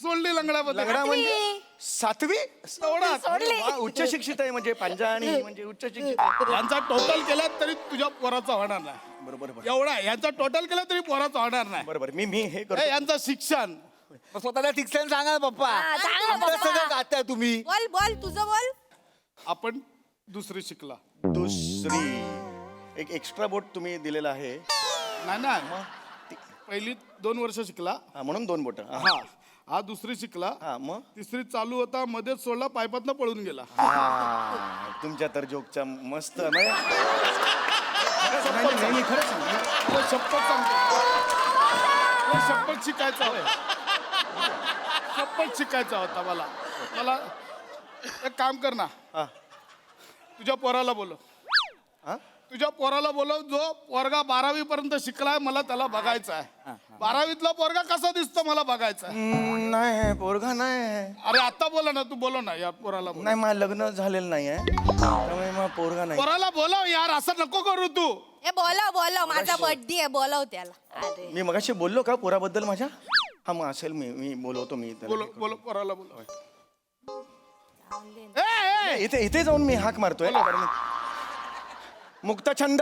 सोडली. लंगडा म्हणजे 7वी. सोडली. वा, उच्च शिक्षित आहे म्हणजे पंजा आणि म्हणजे उच्च शिक्षित आहे. यांचा टोटल केला तरी तुझ्या पोराचा होणार नाही. बरोबर एवढा यांचा टोटल केला तरी पोराचा होणार नाही. बरोबर मी हे करतो. ए, यांचं शिक्षण. मग स्वतःला शिक्षण सांगा ना पप्पा. हा, सांग ना आमचं पप्पा. सगळं गाताय तुम्ही. बोल बोल तुझं बोल. आपण दुसरी शिकला. दुसरी एक एक्स्ट्रा बोट तुम्ही दिलेला आहे. नाही ना पहिली 2 वर्ष शिकला. म्हणून 2 बोट. हा दुसरी शिकला. मग तिसरी चालू होता मध्येच सोडला पायपातनं पळून गेला. तुमच्या तर जोकचा मस्त म्हणजे खरंच सांगतो. शपथ सांगतो. हे शपथ शिकायचा होय. शपथ शिकायचा होता मला. मला एक काम कर ना, तुझ्या पोराला बोलव. तुझ्या पोराला बोलव, जो पोरगा 12वी पर्यंत शिकलाय, मला त्याला बघायचा आहे. 12वीतला पोरगा कसा दिसतो मला बघायचा आहे. नाही पोरगा नाही. अरे आता बोला ना, तू बोलव ना या पोराला. नाही मला लग्न झालेलं नाहीये, त्यामुळे मग पोरगा नाही. पोराला बोलव यार, असं नको करू तू. ए बोलव माझा बर्थडे आहे, बोलव त्याला. अरे मी मगाशी बोललो का पोराबद्दल माझ्या? हा मग असेल, मी बोलवतो. मी बोलो पोराला बोलव. इथे इथे जाऊन मी हाक मारतोय. मुक्तछंद.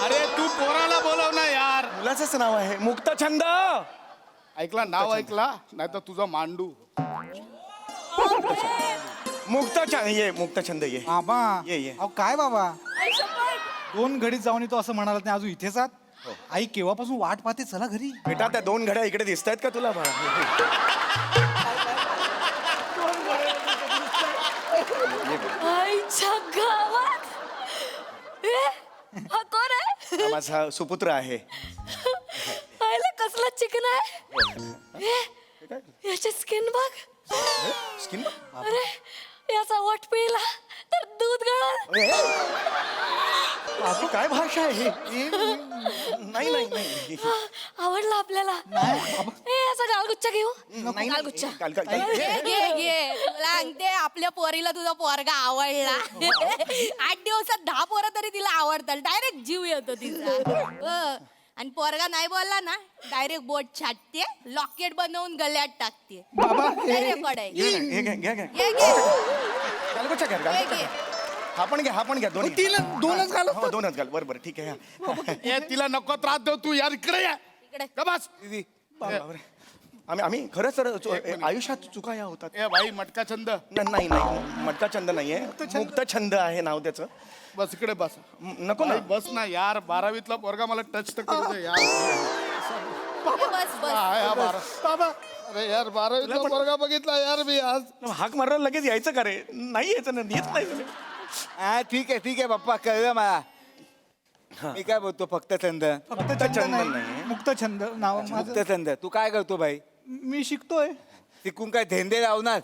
अरे तू पोराला बोलव ना यार. मुलाचंच नाव आहे मुक्तछंद. ऐकला नाव ऐकला, नाही तर तुझा मांडू. मुक्तछंद ये. बाबा ये. अहो काय बाबा, 2 घडीत जाऊन येतो असं म्हणालात नाही, अजून इथेच आहात. आई केव्हापासून वाट पाहते, चला घरी. बेटा त्या 2 घड्या इकडे दिसत आहेत का तुला? आईच्या गावात हा कोण आहे? हा माझा सुपुत्र आहे. आईला कसला चिकन आहे. याची स्किन बघ. स्किन. अरे याचा वट पिला तर दूध गळल. बापू काय भाषा आहे ही? नाही नाही नाही. आवडला आपल्याला. ए याचा गालगुच्चा घेऊ. गालगुच्चा. घे सांगते, आपल्या पोरीला तुझा पोरगा आवडला. 8 दिवसात 10 पोरं तरी तिला आवडतात. डायरेक्ट जीव येतो तिचा. आणि पोरगा नाही बोलला ना, डायरेक्ट बोट छाटते, लॉकेट बनवून गळ्यात टाकते. रेकॉर्ड आहे. हा पण घ्या दोन्ही. दोनच घाल. हो 2च घाल. बरोबर ठीक आहे. तिला नको त्रास देऊ तू यार. इकडे या. का बस. आम्ही खरंच तर आयुष्यात चुका या होतात. ए भाई मटका छंद. नाही मटका छंद नाहीये, मुक्त छंद आहे नाव त्याचं. बस इकडे बस. नको ना बस ना यार. 12वीतला पोरगा मला टच तर करू दे यार. बस अरे यार 12वीतला पोरगा बघितला यार मी आज. हाक मारायला लगेच यायचं का रे? नाही यायचं ना, येत नाही. ठीक आहे बाप्पा, कळलं मला. मी काय बोलतो, फक्त छंद. मुक्त छंद नाव माझं. मुक्त छंद. तू काय करतो भाई? मी शिकतोय. शिकून काय धंदे लावणार?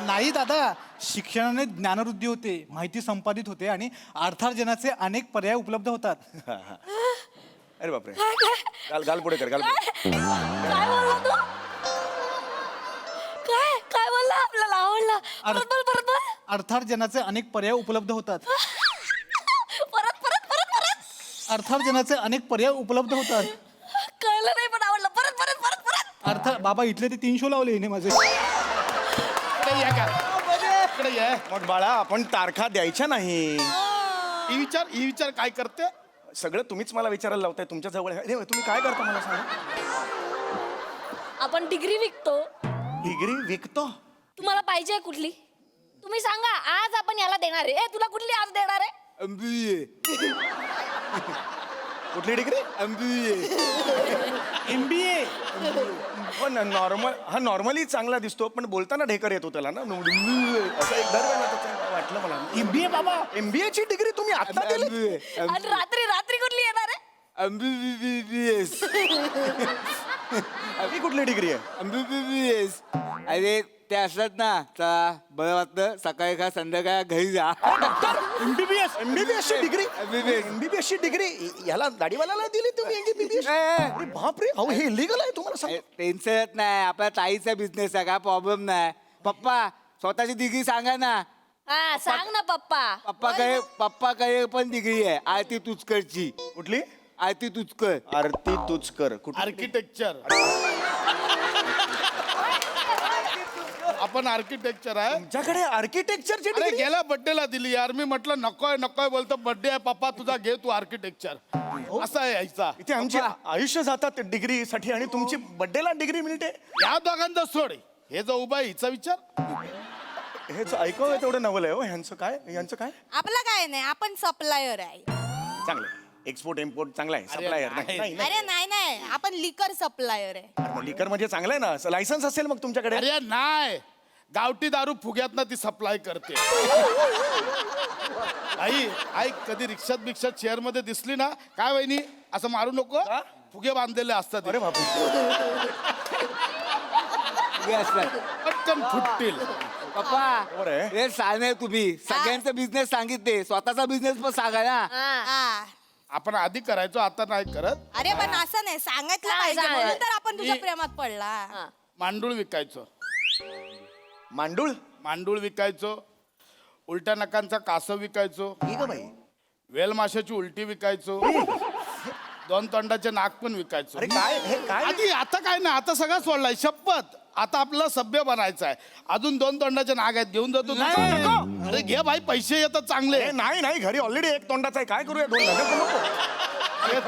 नाही दादा, शिक्षणाने ज्ञानवृद्धी होते, माहिती संपादित होते आणि अर्थार्जनाचे अनेक पर्याय उपलब्ध होतात. अरे बापरे. गाल पुढे कर. गाल काय बोलला तू? काय बोलला? आपल्याला आवडला. परत बोल. अर्थार्जनाचे अनेक पर्याय उपलब्ध होतात. परत अर्थार्जनाचे अनेक पर्याय उपलब्ध होतात. कळलं नाही पण आवडलं. परत. बाबा इथले ते 3 शो लावले हिने माझे. इकडे ये. मग बाळा आपण तारखा द्यायच्या नाही. ही विचार काय करते? सगळं तुम्हीच मला विचारायला लावताय. तुमच्या जवळ तुम्ही काय करता मला सांगा. आपण डिग्री विकतो. डिग्री विकतो? तुम्हाला पाहिजे कुठली? तुम्ही सांगा. आज आपण याला देणार आहे. तुला कुठली आज देणार आहे? कुठली डिग्री? MBA. पण नॉर्मली चांगला दिसतो, पण बोलताना ढेकर येतो त्याला ना. असं एक दर वाटलं मला. MBA बाबा. MBA ची डिग्री तुम्ही आता दिली? आणि रात्री कुठली येणार आहे? ही कुठली डिग्री आहे? अरे ते असतात ना, बरं वाटतं सकाळी खा संध्याकाळ घरी जा. एमबीबीएस ची डिग्री. एमबीबीएस ची डिग्री याला दाढीवाल्याला दिली तुम्ही? एमबीबीएस. बापरे. अहो हे इलिगल आहे तुम्हाला सांग. टेन्शन येत नाही, आपल्या ताईचा बिझनेस आहे, काय प्रॉब्लेम नाही. पप्पा स्वतःची डिग्री सांगा ना. हा सांग ना पप्पा. पप्पाकडे पण डिग्री आहे, आरती तुचकरची. कुठली? आरती तुचकर. आरती तुचकर. आर्किटेक्चर. आपण आर्किटेक्चर आहे. तुमच्याकडे आर्किटेक्चरची डिग्री? गेल्या बर्थडेला दिली यार. मी म्हटलं नकोय बोलतो. बर्थडे आहे पप्पा तुझा, घे तू आर्किटेक्चर. असं आहे यायचा. इथे आमचे आयुष्य जातात डिग्रीसाठी आणि तुमची बर्थडेला डिग्री मिळते. या दोघांचा सोड. हे जो उभा आहे हिचा विचार. हे ऐकव तेवढं नवल आहे. यांचं काय? आपलं काय नाही, आपण सप्लायर आहे. चांगलं. एक्सपोर्ट इम्पोर्ट चांगला आहे. सप्लायर अरे नाही, आपण लिकर सप्लायर आहे. लिकर म्हणजे चांगलं आहे ना. लायसन्स असेल मग तुमच्याकडे? अरे नाही, गावठी दारू फुग्यातनं ती सप्लाय करते. आई आई कधी रिक्षात बिक्षात चेअर मध्ये दिसली ना, काय वहिनी असं मारू नको, फुगे बांधलेले असतात. अरे पटकन फुटतील. पप्पा हे सांगणे तुम्ही सगळ्यांचा बिझनेस सांगितले, स्वतःचा बिझनेस पण सांगा ना. हा. आपण आधी करायचो, आता नाही करत. अरे पण असं नाही सांगितलं पाहिजे म्हणून तर आपण तुझ्या प्रेमात पडला. मांडूळ विकायचो. मांडूळ मांडूळ विकायचो, उलट्या नकांचा कासव विकायचो, बाई वेल माशाची उलटी विकायचो, 2 तोंडाचे नाक पण विकायचो. अरे काय हे काय आधी आता काय नाही, आता सगळं सोडलाय. शपथ, आता आपल्याला सभ्य बनायचं आहे. अजून 2 तोंडाचे नाग आहेत, घेऊन जातो. अरे घे भाई, पैसे येतात चांगले. नाही नाही घरी ऑलरेडी एक तोंडाचा आहे, काय करूया 2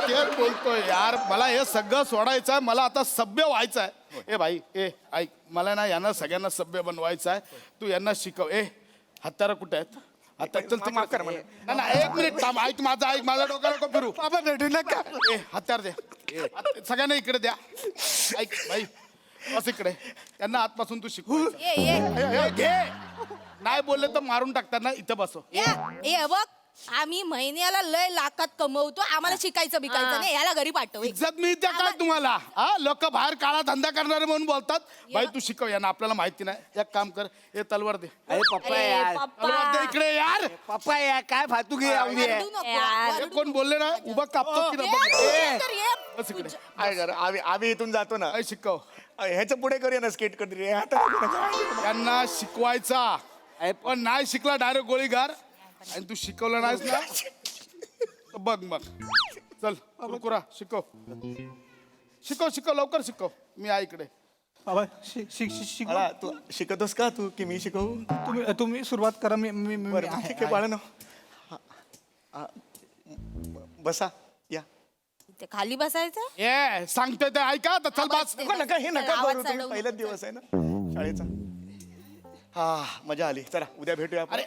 तेच बोलतोय यार, मला हे सगळं सोडायचं आहे. मला आता सभ्य व्हायचं आहे. ए भाई ए ऐक, मला ना यांना सगळ्यांना सभ्य बनवायचं आहे. तू यांना शिकव. हत्यारं कुठे आहेत? आता चल ते माफ कर मला. नाही, 1 मिनिट थांब. ऐक माझा डोका नको फिरू. हत्यार दे. सगळ्यांना इकडे द्या. ऐक भाई, बस इकडे. यांना आतपासून तू शिकव. घे. नाही बोलले तर मारून टाकतात ना. इथं बसव. ए बघ, आम्ही महिन्याला लय लाखात कमवतो, आम्हाला शिकायचं बिकायचं नाही, याला घरी पाठव. इज्जत मिळते काय तुम्हाला? हा, लोक बाहेर काळा धंदा करणारे म्हणून बोलतात. भाई तू शिकव यांना, आपल्याला माहिती नाही. एक काम कर, हे तलवार दे. अरे पप्पा यार, तलवार दे इकडे यार. पप्पा यार काय फालतू घे वरडू नको, हे वरडू कोण बोलले ना, उभा कापतो की नको. नाही ए, तर ये. बस इकडे. आम्ही इथून जातो ना. काय शिकव ह्याच्या पुढे करूया ना स्केट कधी. त्यांना शिकवायचा. पण नाही शिकला डायरेक्ट गोळीगार. आणि तू शिकवलं नाहीस ना, तर बघ मग. चल कुरकुरा, शिकव लवकर शिकव. मी आहे इकडे. बाबा तू शिकतोस का तू की मी शिकवू? तुम्ही सुरुवात करा. बरं ठीक आहे बाळानो. बसा या. ते खाली बसायचं. ये सांगतोय ते ऐका. तर चल बस. नका हे नका आवाज करू. तुम्ही चढवू पहिलाच दिवस आहे ना शाळेचा. हा मजा आली. चला उद्या भेटूया आपण.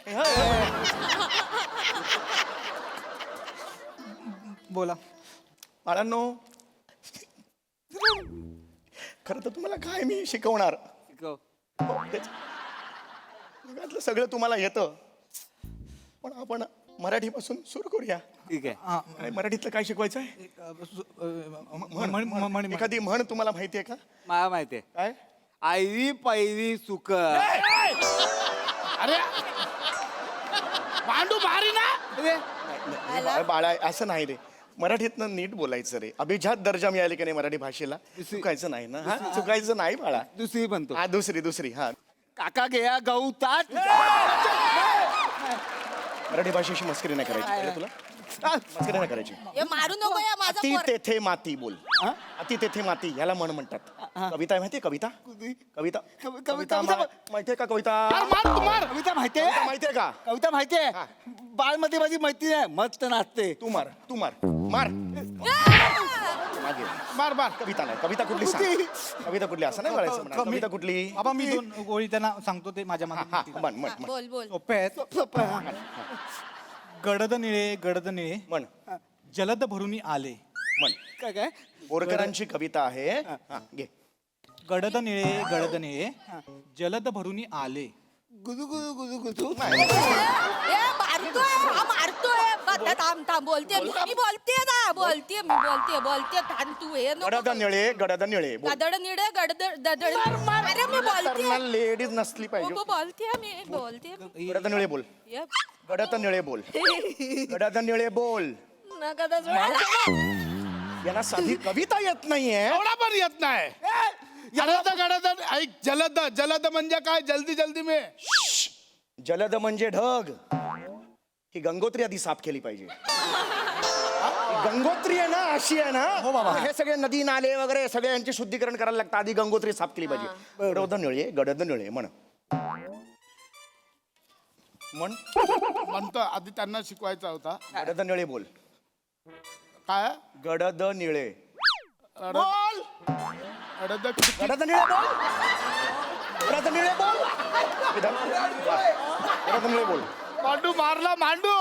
बोला बाळांनो. खरं तर तुम्हाला काय मी शिकवणार. जगातलं सगळं तुम्हाला येतं, पण आपण मराठीपासून सुरू करूया. ठीक आहे. आणि मराठीतलं काय शिकवायचं आहे? एखादी म्हण तुम्हाला माहिती आहे का? मला माहितीये. काय? आयरी पैरी सुक. अरे मांडू भारी ना. बाळा असं नाही रे. मराठीतनं नीट बोलायचं रे. अभिजात दर्जा मिळाले की नाही मराठी भाषेला. चुकायचं नाही ना. हा चुकायचं नाही बाळा. दुसरी म्हणतो. हा दुसरी हा. काका घ्या गहू ताट. मराठी भाषेशी मस्करी नाही करायची कळलं तुला. मस्करी नाही करायची. हे मारू नको या माझा अति तेथे माती बोल. अति तेथे माती ह्याला म्हण म्हणतात. कविता आहे माहितीये? कविता माहितीये का? कविता कविता माहितीये? माहितीये का? कविता माहितीये? बाळमध्ये माझी मैत्री आहे, मस्त नाचते. तू मार मार. कविता नाही. कविता कुठली सांग. कविता कुठली असं नाही म्हणायचं म्हणा. कविता कुठली? बाबा मी 2 गोळी त्यांना सांगतो ते माझ्या म्हण. बोल. गडद निळे म्हण जलद भरुनी आले. म्हण. काय बोरकरांची कविता आहे. हा, घे. गडद निळे जलद भरुनी आले. गुजू गुजू गुजू गुजू. ए मारतोय. थांब बोलते मी बोलते थांब तू हे गडद निळे बोल. गडद निळे अरे मी बोलते. लेडीज नसली पाहिजे. मी बोलते गडद निळे बोल. गडद निळे बोल. यांना साधी कविता येत नाहीये. एवढा पण येत नाही. ऐक, जलद म्हणजे काय? जल्दी में. जलद म्हणजे ढग. ही गंगोत्री आधी साफ केली पाहिजे. गंगोत्री आहे ना, अशी आहे ना. हो बाबा. हे सगळे नदी नाले वगैरे सगळे यांचे शुद्धीकरण करायला लागतं. आधी गंगोत्री साफ केली पाहिजे. गडद निळे म्हण. म्हणतो आधी त्यांना शिकवायचा होता. गडद निळे बोल. काय? गडद निळे बोल. गडद निळे बोल. गडद निळे बोल. गडद निळे बोल. मांडू मारला. मांडू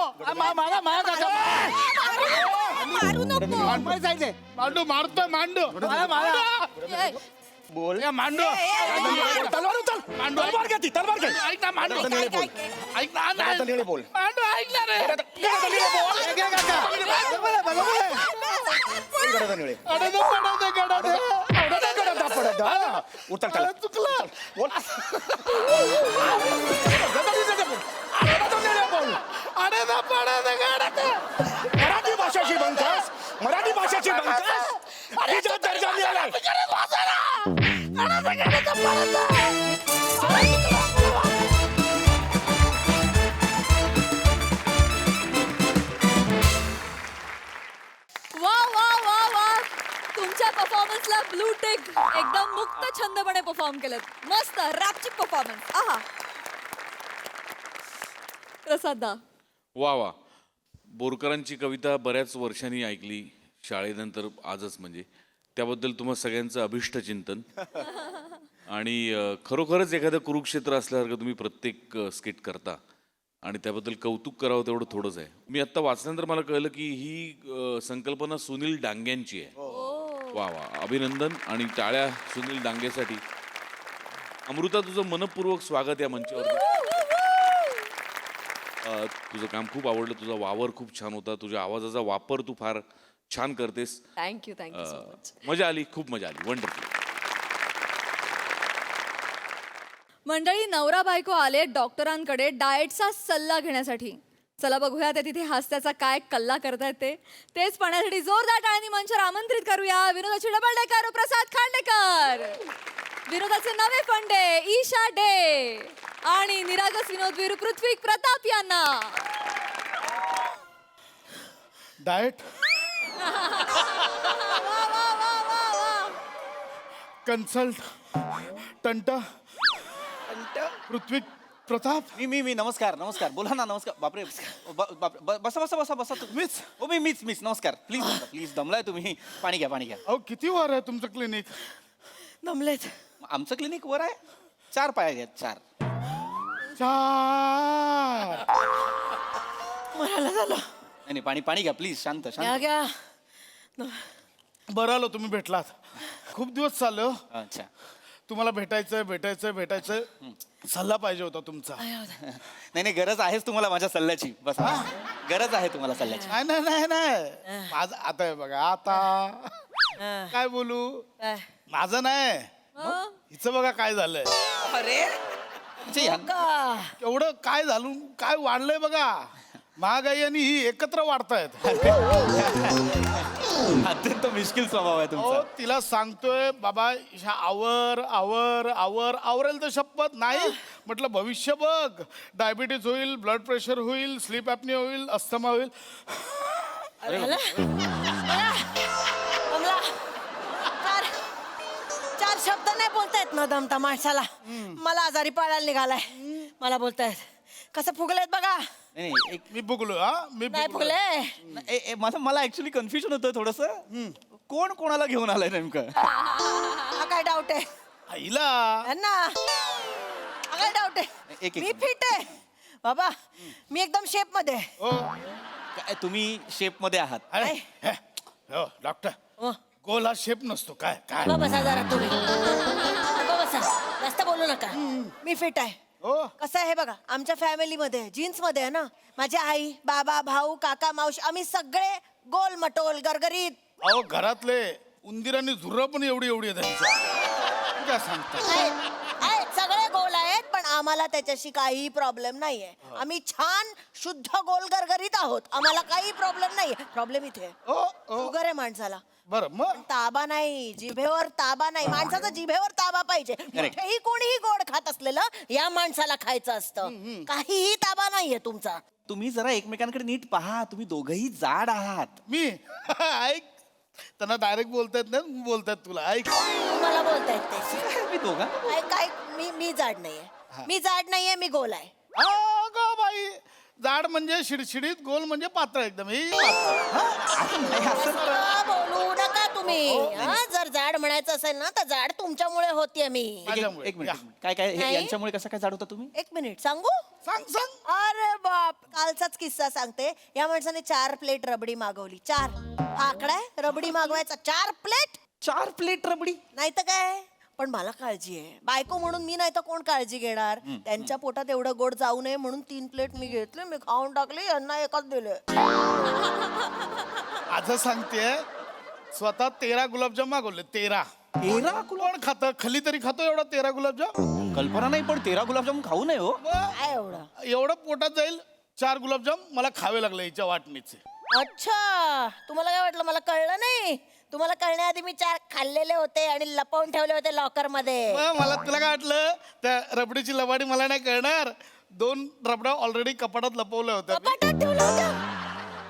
बोल. मांडू. तलवार उचल. मांडू ती तलवार घे ऐक ना मांडू गडाचा निळे बोल ऐक ना गडाचा निळे बोल मांडू ऐक ना रे गडाचा निळे बोल गडाचा निळे गडाचा पडत हा. उतर त्याला चुकलं बोल गडाचा निळे बोल मराठी भाषेची बनतास मराठी भाषेची बनतास तिचा दर्जा मिळालाय वा वा वा वा तुमच्या परफॉर्मन्सला ब्लू टिक एकदम मुक्त छंदपणे परफॉर्म केलं मस्त रॅपची परफॉर्मन्स आहा प्रसादा वा वा बोरकरांची कविता बऱ्याच वर्षांनी ऐकली शाळेनंतर आजच म्हणजे त्याबद्दल तुम्हा सगळ्यांचं अभिष्ट चिंतन आणि खरोखरच एखादं कुरुक्षेत्र असल्यासारखं तुम्ही प्रत्येक स्किट करता आणि त्याबद्दल कौतुक करावं तेवढं थोडंच आहे. मी आत्ता वाचल्यानंतर मला कळलं की ही संकल्पना सुनील डांग्यांची आहे. वा वा अभिनंदन आणि टाळ्या सुनील डांगेसाठी. अमृता तुझं मनपूर्वक स्वागत या मंचावर. तुझं काम खूप आवडलं, तुझा वावर खूप छान होता, तुझ्या आवाजाचा वापर तू फार छान करतेस. Thank you thank you so much. मजा आली, खूप मजा आली. वंडरफुल. मंडळी नवरा बायको आले डॉक्टरांकडे डाएटचा सल्ला घेण्यासाठी. चला बघूया ते तिथे हास्याचा काय कल्ला करतायत तेच पाहण्यासाठी जोरदार टाळ्यांनी मंचावर आमंत्रित करूया विनोदाची डबल डेकर प्रसाद खांडेकर, विनोदाचे नवे फंडे ईशा डे आणि निरागस विनोदवीर पृथ्वी प्रताप यांना. डाएट कन्सल्ट टंटा पृथ्वी प्रताप मी नमस्कार नमस्कार बोला ना. नमस्कार बापरे बसा बसा बसा बसा तुम्हीच हो. मीच नमस्कार. प्लीज दमलाय तुम्ही. पाणी घ्या पाणी घ्या. अहो किती वर आहे तुमचं क्लिनिक? नमलेत आमचं क्लिनिक वर आहे. 4 पाया घ्या. 4 मरायला झालं. नाही पाणी घ्या प्लीज. शांत शांत. घ्या बरं आलो तुम्ही भेटलात. खूप दिवस चाललो अच्छा. तुम्हाला भेटायचंय सल्ला पाहिजे होता तुमचा. नाही गरज आहेच तुम्हाला माझ्या सल्ल्याची. बस गरज आहे तुम्हाला सल्ल्याची. नाही माझं आता आहे बघा. आता काय बोलू माझं नाही हिचं बघा काय झालंय. अरे एवढं काय झालं काय वाढलंय बघा. महागाई आणि ही एकत्र वाढतायत. अत्यंत मुश्किल स्वभाव आहे तुमचा. तिला सांगतोय बाबा ह्या आवरेल तर शपथ नाही. म्हटलं भविष्य बघ. डायबिटीज होईल, ब्लड प्रेशर होईल, स्लीप ॲपनिया होईल, अस्थमा होईल. चार शब्द नाही बोलतायत न दमता माणसाला. मला आजारी पडायला निघालाय. मला बोलतायत कसं फुगलेत बघा. नाही मी बघलो मी नाही फुगले. मला ऍक्च्युली कन्फ्युजन होतं थोडस. कोण कोणाला घेऊन आलाय नेमकं? हा काय डाऊट आहे आईला ना? हा काय डाऊट आहे? एक- मी फिट आहे बाबा. मी एकदम शेप मध्ये आहे. काय तुम्ही शेप मध्ये आहात? अरे हो डॉक्टर हो. गोल हा शेप नसतो काय काय गप्प बसा जरा तुम्ही. गप्प बसा. जास्त बोलू नका. मी फिट आहे. हो कसं आहे बघा आमच्या फॅमिलीमध्ये जीन्स मध्ये आहे ना. माझी आई बाबा भाऊ काका मावशी आम्ही सगळे गोल मटोल गरगरीत. अहो घरातले उंदीरांनी झुर्र पण एवढी आहे त्यांच्या. काय सांगता? आहेत सगळे गोल आहेत पण आम्हाला त्याच्याशी काही प्रॉब्लेम नाहीये. आम्ही छान शुद्ध गोल गरगरीत आहोत. आम्हाला काही प्रॉब्लेम नाहीये. प्रॉब्लेम इथे शुगर आहे माणसाला. बरं मग ताबा नाही जिभेवर ताबा नाही. माणसाचा जिभेवर ताबा पाहिजे. कुठेही कोणीही गोड खात असलेलं या माणसाला खायचं असतं. काहीही ताबा नाहीये तुमचा. तुम्ही जरा एकमेकांकडे नीट पहा. तुम्ही दोघंही जाड आहात. मी ऐक त्यांना डायरेक्ट बोलतायत तुला. ऐक मला बोलतायत ते. मी दोघा काय मी जाड नाहीये. मी जाड नाहीये. मी गोल आहे. अगं बाई जाड म्हणजे शिडशिडीत, गोल म्हणजे पातळ एकदम. ही असं बोलू नका तुम्ही. जर जाड म्हणायचं असेल ना तर जाड तुमच्यामुळे होतीये मी. माझ्यामुळे. एक मिनिट काय नाही. यांच्यामुळे कसं काय जाड होता तुम्ही? एक मिनिट सांगू. सांग अरे बाप कालचाच किस्सा सांगते. या माणसाने 4 प्लेट रबडी मागवली. 4 आकडा आहे रबडी मागवायचा. 4 प्लेट. 4 प्लेट रबडी. नाही तर काय पण मला काळजी आहे. बायको म्हणून मी नाही तर कोण काळजी घेणार. त्यांच्या पोटात एवढं गोड जाऊ नये म्हणून 3 प्लेट मी घेतले, मी खाऊन टाकले, यांना एकच दिले. आज सांगते स्वतः 13 गुलाबजाम मागवले. 13 कोण खातं? खली तरी खातो एवढा 13 गुलाबजाम? कल्पना नाही, पण 13 गुलाबजाम खाऊ नये हो. काय एवढं? एवढं पोटात जाईल. 4 गुलाबजाम मला खावे लागले हिच्या वाटणीचे. अच्छा, तुम्हाला काय वाटलं मला कळलं नाही? तुम्हाला कळण्याआधी मी 4 खाल्लेले होते आणि लपवून ठेवले होते लॉकर मध्ये. मला तुला काय वाटलं त्या रबडीची लबाडी मला नाही कळणार. 2 रबडा ऑलरेडी कपाटात लपवल्या होत्या. कपाटात ठेवलं होतं.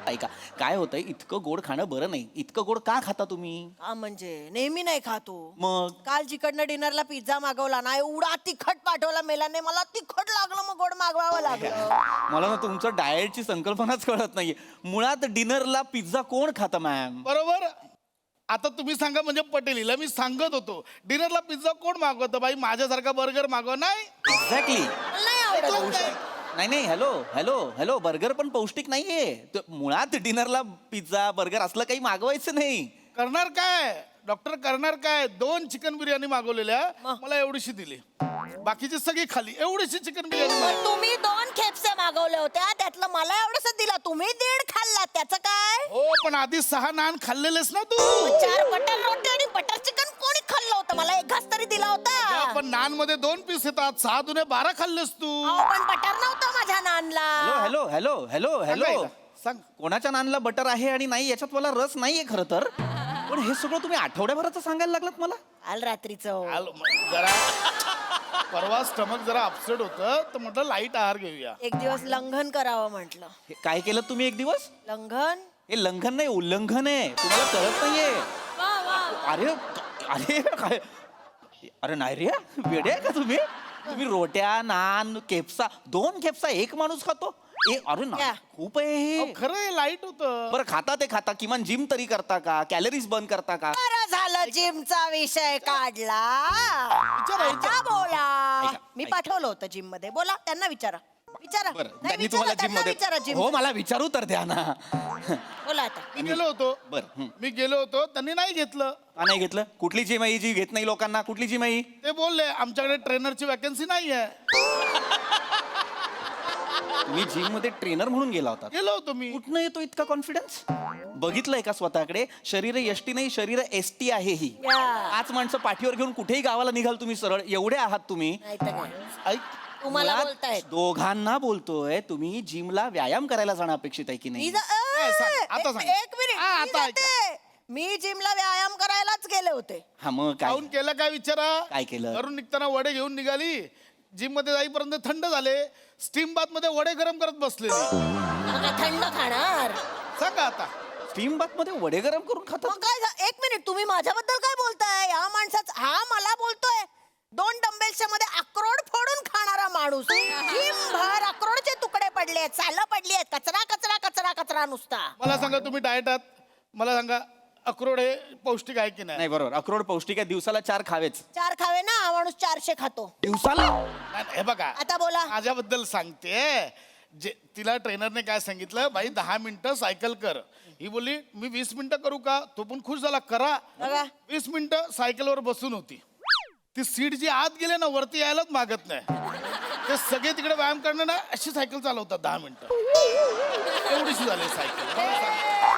ऐका, काय होतंय, इतकं गोड खाणं बरं नाही. इतकं गोड का खाता तुम्ही? हा म्हणजे नेहमी नाही खातो. मग काल जिकडनं डिनरला पिझ्झा मागवला ना, एवढा तिखट पाठवला मेलाने, मला तिखट लागलं, मग गोड मागवावं लागलं. मला ना तुमचं डाएटची संकल्पनाच कळत नाहीये. मुळात डिनरला पिझ्झा कोण खातं मॅम? बरोबर. आता तुम्ही सांगा म्हणजे पटेल. हिला मी सांगत होतो डिनरला पिझ्झा कोण मागवतं बाई, माझ्यासारखा बर्गर मागव. नाही एक्झॅक्टली. मला नाही आवडत. नाही नाही, हॅलो हॅलो हॅलो, बर्गर पण पौष्टिक नाहीये. मुळात डिनरला पिझ्झा बर्गर असलं काही मागवायचं नाही. करणार काय डॉक्टर, करणार काय? 2 चिकन बिर्याणी मागवलेल्या, मला एवढीशी दिली. बाकीची सगळी खाली. एवढीशी चिकन बिर्याणी पण तुम्ही 2 खेपसे मागवल्या होत्या, त्यातलं मला एवढंच दिला, तुम्ही 1.5 खाल्ला, त्याचं काय? हो, पण आधी 6 नान खाल्लेलेस ना तू. 4 बटर रोटी आणि बटर चिकन कोणी खाल्लं होतं? मला 1 घास तरी दिला होता. पण नान मध्ये 2 पीस येतात. 6 दुने 12 खाल्लेस तू. अहो, पण बटर नव्हतं माझ्या नानला. Hello hello hello hello hello, सांग. कोणाच्या नानला बटर आहे आणि नाही याच्यात मला रस नाहीये खरं तर. पण हे सगळं तुम्ही आठवड्याभराचं सांगायला लागलात मला. काल रात्रीचं जरा परवा स्टमक जरा अपसेट होतं, तर म्हटलं लाईट आहार घेऊया. एक दिवस लंघन करावं म्हटलं. हे काय केलं तुम्ही एक दिवस? लंघन? हे लंघन नाही, उल्लंघन आहे. तुम्हाला कळत नाहीये. अरे अरे काय, अरे नाही रे, वेडे आहे का तुम्ही? तुम्ही रोट्या, नान, केप्सा, 2 केप्सा 1 माणूस खातो? अरे ना, खूप आहे हे. खरं लाईट होतं. बरं, खाता ते खाता, किमान जिम तरी करता का? कॅलरीज बर्न करता का? बरं झालं जिमचा विषय काढला. आता बोला. मी पाठवलं होतं जिम मध्ये. बोला, त्यांना विचारा. विचारा. बरं, नाही, त्यांनी विचारा, तुम्हाला जिम त्यांना मध्ये. विचारा जिम. हो, मला विचारू तर द्या ना. बोला आता. मी गेलो होतो. बरं, मी गेलो होतो, त्यांनी नाही घेतलं. का नाही घेतलं? कुठली जिम आहे जी घेत नाही लोकांना? कुठली जिम आहे? ते बोलले आमच्याकडे ट्रेनरची वॅकन्सी नाही आहे. तुम्ही जिम मध्ये ट्रेनर म्हणून गेला होता? गेलो होतो मी. कुठनं येतो इतका कॉन्फिडन्स? बघितलंय का स्वतःकडे? शरीर एसटी नाही, शरीर एसटी आहे ही. 5 माणसं पाठीवर घेऊन कुठेही गावाला निघाल तुम्ही सरळ. एवढे आहात तुम्ही. नाही तर काय. ऐक, तुम्हाला मुळात बोलतायत. दोघांना बोलतोय. तुम्ही जिमला व्यायाम करायला जाणं अपेक्षित आहे की नाही? सांग, आता सांग. एक मिनिट. हा, मी आता ऐका. जाते. मी जिमला व्यायाम करायलाच गेले होते. हा, मग काय जाऊन केलं काय विचारा. काय केलं? घरून निघताना वडे घेऊन निघाली. जिम मध्ये जाईपर्यंत थंड झाले. स्टीम बाथ मध्ये वडे गरम करत बसले. मग काय थंड खाणार? सांगा आता. स्टीम बाथ मध्ये वडे गरम करून खातात? मग काय एक मिनिट, तुम्ही माझ्याबद्दल काय बोलताय? या माणसाचा, हा मला बोलतोय 2 डंबेल्सच्या मध्ये अक्रोड फोडून खाणारा माणूस. जिमभर अक्रोडचे तुकडे पडले, सालं पडली आहेत, कचरा कचरा कचरा कचरा नुसता. मला सांगा, तुम्ही डाएट आहात, मला सांगा अक्रोड हे पौष्टिक आहे की नाही? नाही, बरोबर. अक्रोड पौष्टिक आहे. दिवसाला 4 खावेच. 4 खावे ना, हा माणूस 400 खातो दिवसाला? नाही, हे बघा, आता बोला. माझ्याबद्दल सांगते. जे तिला ट्रेनरने काय सांगितलं, बाई 10 मिनिटं सायकल कर. ही बोलली मी 20 मिनिटं करू का? तो पण खुश झाला, करा. बघा. 20 मिनिटं सायकलवर बसून होती. ती सीट जी आत गेले ना, वरती यायलाच मागत नाही. ते सगळे तिकडे व्यायाम करणं ना, अशी सायकल चालवतात 10 मिनिटं. एवढीशी झाली सायकल.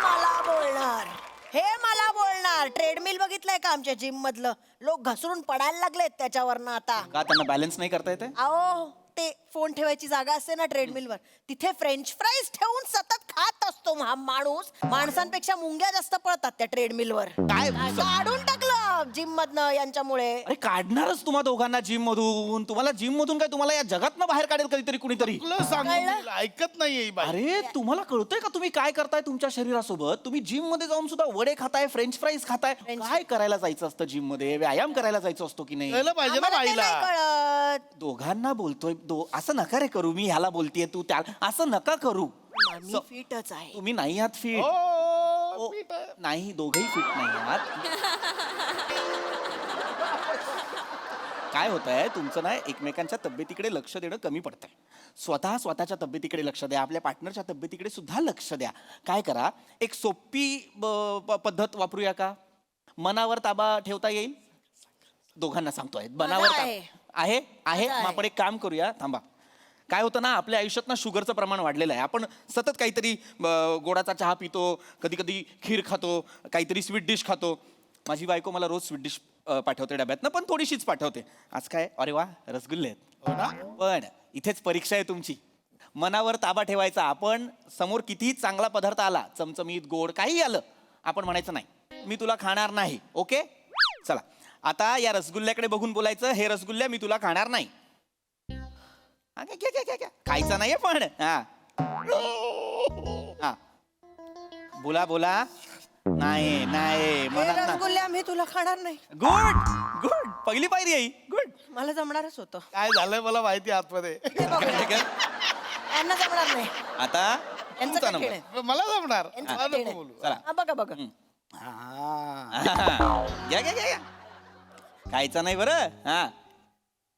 मला बोलणार, हे मला बोलणार. ट्रेडमिल बघितलंय का आमच्या जिम मधलं? लोक घसरून पडायला लागलेत त्याच्यावरनं आता. का त्यांना बॅलन्स नाही करता येते? अहो, ते फोन ठेवायची जागा असते ना ट्रेडमिलवर, तिथे फ्रेंच फ्राईज ठेवून सतत खात असतो हा माणूस. माणसांपेक्षा मुंग्या जास्त पळतात त्या ट्रेडमिलवर. काय? काढून टाकलं जिम मधनं यांच्यामुळे. अरे काढणारच तुम्हा दोघांना जिम मधून. तुम्हाला जिम मधून काय, तुम्हाला या जगातनं बाहेर काढेल कधीतरी कुणीतरी. तुला सांगू, मी ऐकत नाहीये ही बाई. अरे तुम्हाला कळतंय का तुम्ही काय करताय तुमच्या शरीरासोबत? तुम्ही जिम मध्ये जाऊन सुद्धा वडे खाताय, फ्रेंच फ्राईज खाताय. काय करायला जायचं असतं जिम मध्ये? व्यायाम करायला जायचं असतो की नाही? कळलं पाहिजे ना आम्हाला ते बाईला. नाही कळत. दोघांना बोलतोय. असं नका रे करू. मी ह्याला बोलतेय, तू त्या, असं नका करू. मी फिटच आहे. तुम्ही नाही आहात फिट. हो, पीठ आहे. नाही, दोघही फिट नाही आहात. काय होत आहे तुमचं ना, एकमेकांच्या तब्येतीकडे लक्ष देणं कमी पडतंय. स्वतःच्या तब्येतीकडे लक्ष द्या. आपल्या पार्टनरच्या तब्येतीकडे सुद्धा लक्ष द्या. काय करा, एक सोपी पद्धत वापरूया का? मनावर ताबा ठेवता येईल. दोघांना सांगतोय बनावर माझा ताबा. आहे आहे मग आपण एक काम करूया थांबा. काय होतं ना आपल्या आयुष्यात ना शुगरचं प्रमाण वाढलेलं आहे. आपण सतत काहीतरी गोडाचा चहा पितो, कधी कधी खीर खातो, काहीतरी स्वीट डिश खातो. माझी बायको मला रोज स्वीट डिश पाठवते डब्यातनं, पण थोडीशीच पाठवते. आज काय अरे वा रसगुल्ले आहेत. पण इथेच परीक्षा आहे तुमची. मनावर ताबा ठेवायचा. आपण समोर कितीही चांगला पदार्थ आला, चमचमीत गोड काही आलं, आपण म्हणायचं नाही मी तुला खाणार नाही. ओके चला आता या रसगुल्ल्याकडे बघून बोलायचं, हे रसगुल्ल्या मी तुला खाणार नाही. हा, घ्या. खायचं नाहीये पण हा हा बोला बोला. नाही नाही मनात ना. रसगुल्ले आम्ही तुला खाणार नाही. गुड गुड पहिली पायरी आहे गुड. मला जमणारच होतं. काय झालंय मला माहिती आहे आतमध्ये. यांना जमणार नाही. आता यांचं तुमचा कठीण नंबर. आहे. मला जमणार. यांचं मला कठीण नको आहे. बोलू. चला हा, बघा बघा. घ्या खायचं नाही बरं. हा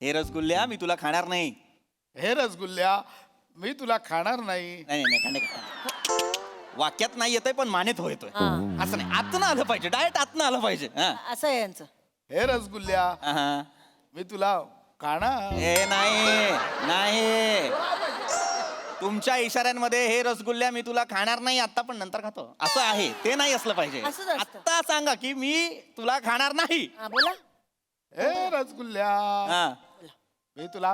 हे रसगुल्ल्या मी तुला खाणार नाही. हे रसगुल्ल्या मी तुला खाणार नाही. नाही नाही खाणे वाक्यात नाही येतंय पण मानेत हो येतोय. असं नाही आतनं आलं पाहिजे, डायरेक्ट आतनं आलं पाहिजे. हा असं आहे यांचं. हे रसगुल्ल्या हा. मी तुला खाणार. हे नाही नाही तुमच्या इशाऱ्यांमध्ये हे रसगुल्ल्या मी तुला खाणार नाही आता पण नंतर खातो असं आहे. ते नाही असलं पाहिजे. असंच असतं. आता सांगा की मी तुला खाणार नाही. हा, बोला. हे रसगुल्ल्या हा मी तुला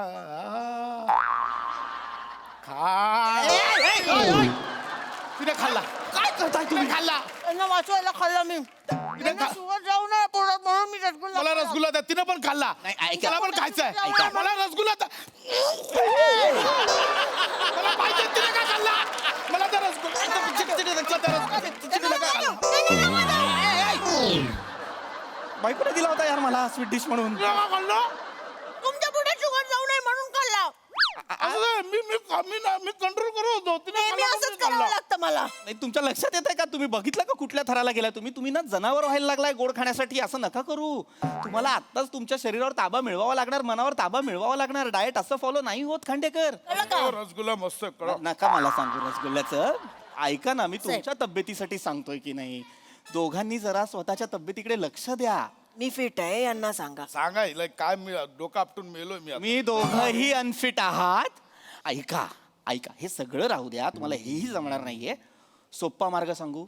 खा. तिने खाल्ला. काय करताय तुम्ही? खाल्ला. यांना वाचवायला खाल्ला मी. तिने यांना शुगर जाऊ नये पोटात म्हणून मी रसगुल्ला मला खाल्ला. रसगुल्ला द्या. तिने पण खाल्ला. नाही, ऐका. मला पण खायचंय. ऐका. मला रसगुल्ला द्या. मला पाहिजे. तिने काय खाल्ला? मला त्या रसगुल्ला. मला त्या रसगुल्ला. तिने काय खाल्ला? बायकोने दिला होता यार मला स्वीट डिश म्हणून. तिने काय खाल्ला? तुमच्या पुढे शुगर जाऊ नये म्हणून खाल्ला. असं नाही. मी कंट्रोल करत होतो. तिने नेहमी खाल्ला असंच म्हणून करावं खाल्ला. लागतं मला. नाही तुमच्या लक्षात येत आहे का? तुम्ही बघितलं का कुठल्या थराला गेला तुम्ही ना जनावर व्हायला लागलाय गोड खाण्यासाठी. असं नका करू. तुम्हाला आत्ताच तुमच्या शरीरावर ताबा मिळवावा लागणार, मनावर ताबा मिळवावा लागणार. डाएट असं फॉलो नाही होत खांडेकर. हो, रसगुल्ला मस्त आहे. कळलं? नका मला सांगू रसगुल्ल्याचं. ऐका ना मी तुमच्या तब्येतीसाठी सांगतोय की नाही. दोघांनी जरा स्वतःच्या तब्येतीकडे लक्ष द्या. मी फिट आहे यांना सांगा. सांगा हिला काय मी डोकं आपटून मेलोय मी आता. मी दोघंही अनफिट आहात. ऐका ऐका हे सगळं राहू द्या. तुम्हाला हेही जमणार नाहीये. सोप्पा मार्ग सांगू.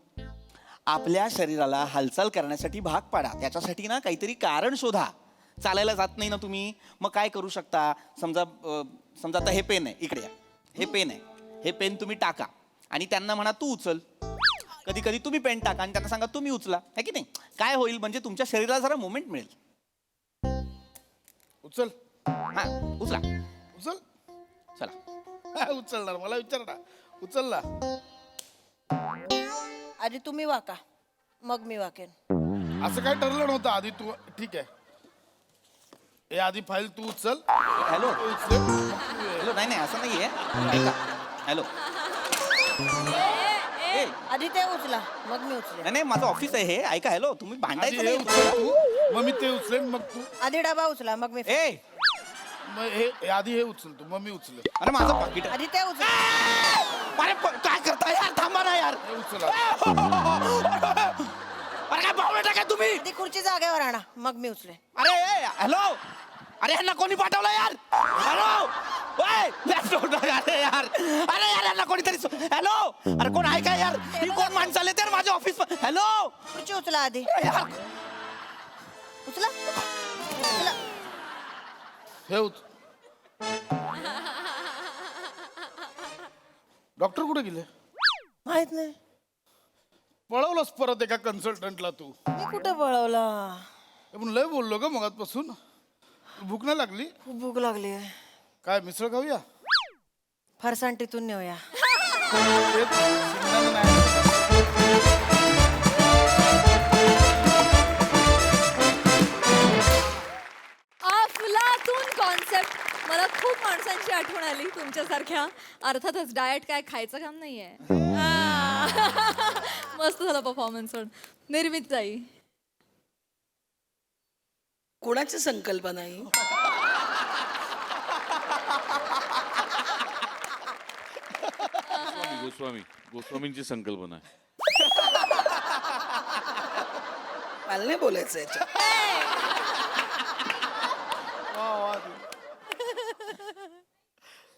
आपल्या शरीराला हालचाल करण्यासाठी भाग पाडा. त्याच्यासाठी ना काहीतरी कारण शोधा. चालायला जात नाही ना तुम्ही, मग काय करू शकता. समजा समजा आता हे पेन आहे, इकडे या. हे पेन आहे, हे पेन तुम्ही टाका आणि त्यांना म्हणा तू उचल. कधी कधी तुम्ही पेन टाका आणि त्यांना सांगा तुम्ही उचला. है की नाही. काय होईल म्हणजे तुमच्या शरीराला जरा मोमेंट मिळेल. उचल हा उचला उचल. चला. काय उचलणार? मला विचार ना. उचलला. आधी तुम्ही वाका मग मी वाकेन. असं काय ठरलं नव्हतं आधी. तू ठीक आहे. हे आधी फाईल तू उचल. हॅलो तू उचल. हॅलो नाही नाही असं नाहीये. ऐका हॅलो ए, आधी ते उचला मग मी उचले. नाही नाही माझं ऑफिस आहे हे. ऐका हॅलो तुम्ही आधी भांडायचं हे नाही. उचल तू. मग मी ते उचलेन. मग तू. आधी डबा उचला मग मी ए मग हे आधी हे उचल तू. मग मी उचल. अरे माझं पाकिट आधी ते उचला. अरे काय करता यार. थांबा ना यार. हे उचल. अरे काय बावळटा काय तुम्ही. आधी खुर्ची जागेवर आणा मग मी उचले. अरे हॅलो अरे यांना कोणी पाठवलं यार. हॅलो अरे यार अरे यार यांना कोणीतरी हॅलो. अरे कोण आहे का यार. ही कोण माणसं आले तर माझ्या ऑफिस. हॅलो खुर्ची उचला आधी. यार उचला उचला. हे उचल. डॉक्टर कुठे गेले? माहित नाही. पळवलंस परत एका कन्सल्टंटला तू. मी कुठे पळवला. पण लय बोललो ग मगातपासून. भूक नाही लागली? खूप भूक लागली आहे. काय मिसळ खाऊया? फरसांटीतून नेऊया. तेच, शेंगदाणे नाही. अफलातून कॉन्सेप्ट. मला खूप माणसांची आठवण आली तुमच्यासारख्या. अर्थातच डाएट काय खायचं काम नाहीये. मस्त झाला परफॉर्मन्स. निर्मित ताई. कोणाची संकल्पना आहे? गोस्वामींची संकल्पना आहे. मला नाही बोलायचं याच्यात.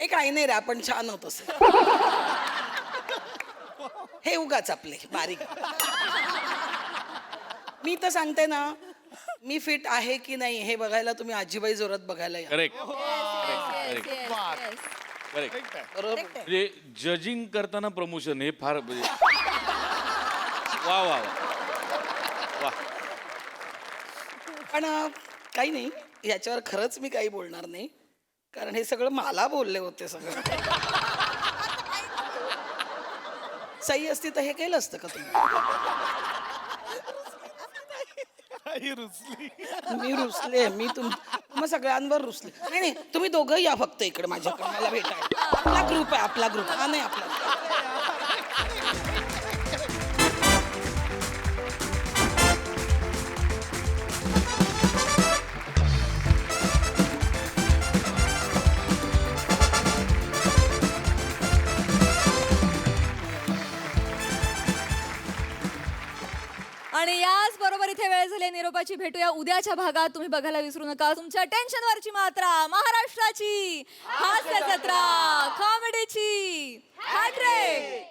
काही नाही रे आपण छान होत असे हे उगाच आपले बारीक. मी तर सांगते ना, मी फिट आहे की नाही हे बघायला तुम्ही आजीबाई जोरात बघायला या. Correct Yes, yes. करेक्ट बरोबर. म्हणजे जजिंग करताना प्रमोशन हे फार म्हणजे वा वा वा. पण काही नाही, याच्यावर खरंच मी काही बोलणार नाही, कारण हे सगळं मला बोलले होते सगळं. सही असती तर हे केलं असतं का तुम्ही? मी रुसले, मी तुम्हा सगळ्यांवर रुसले. नाही नाही, तुम्ही दोघं या फक्त इकडे माझ्याकडे मला भेटायला. आपला ग्रुप आहे, आपला ग्रुप. हा नाही आपला. आणि याच बरोबर इथे वेळ झाली निरोपाची. भेटूया उद्याच्या भागात. तुम्ही बघायला विसरू नका तुमच्या टेन्शनवरची मात्रा, महाराष्ट्राची हास्य जत्रा, कॉमेडीची हॅट्रिक.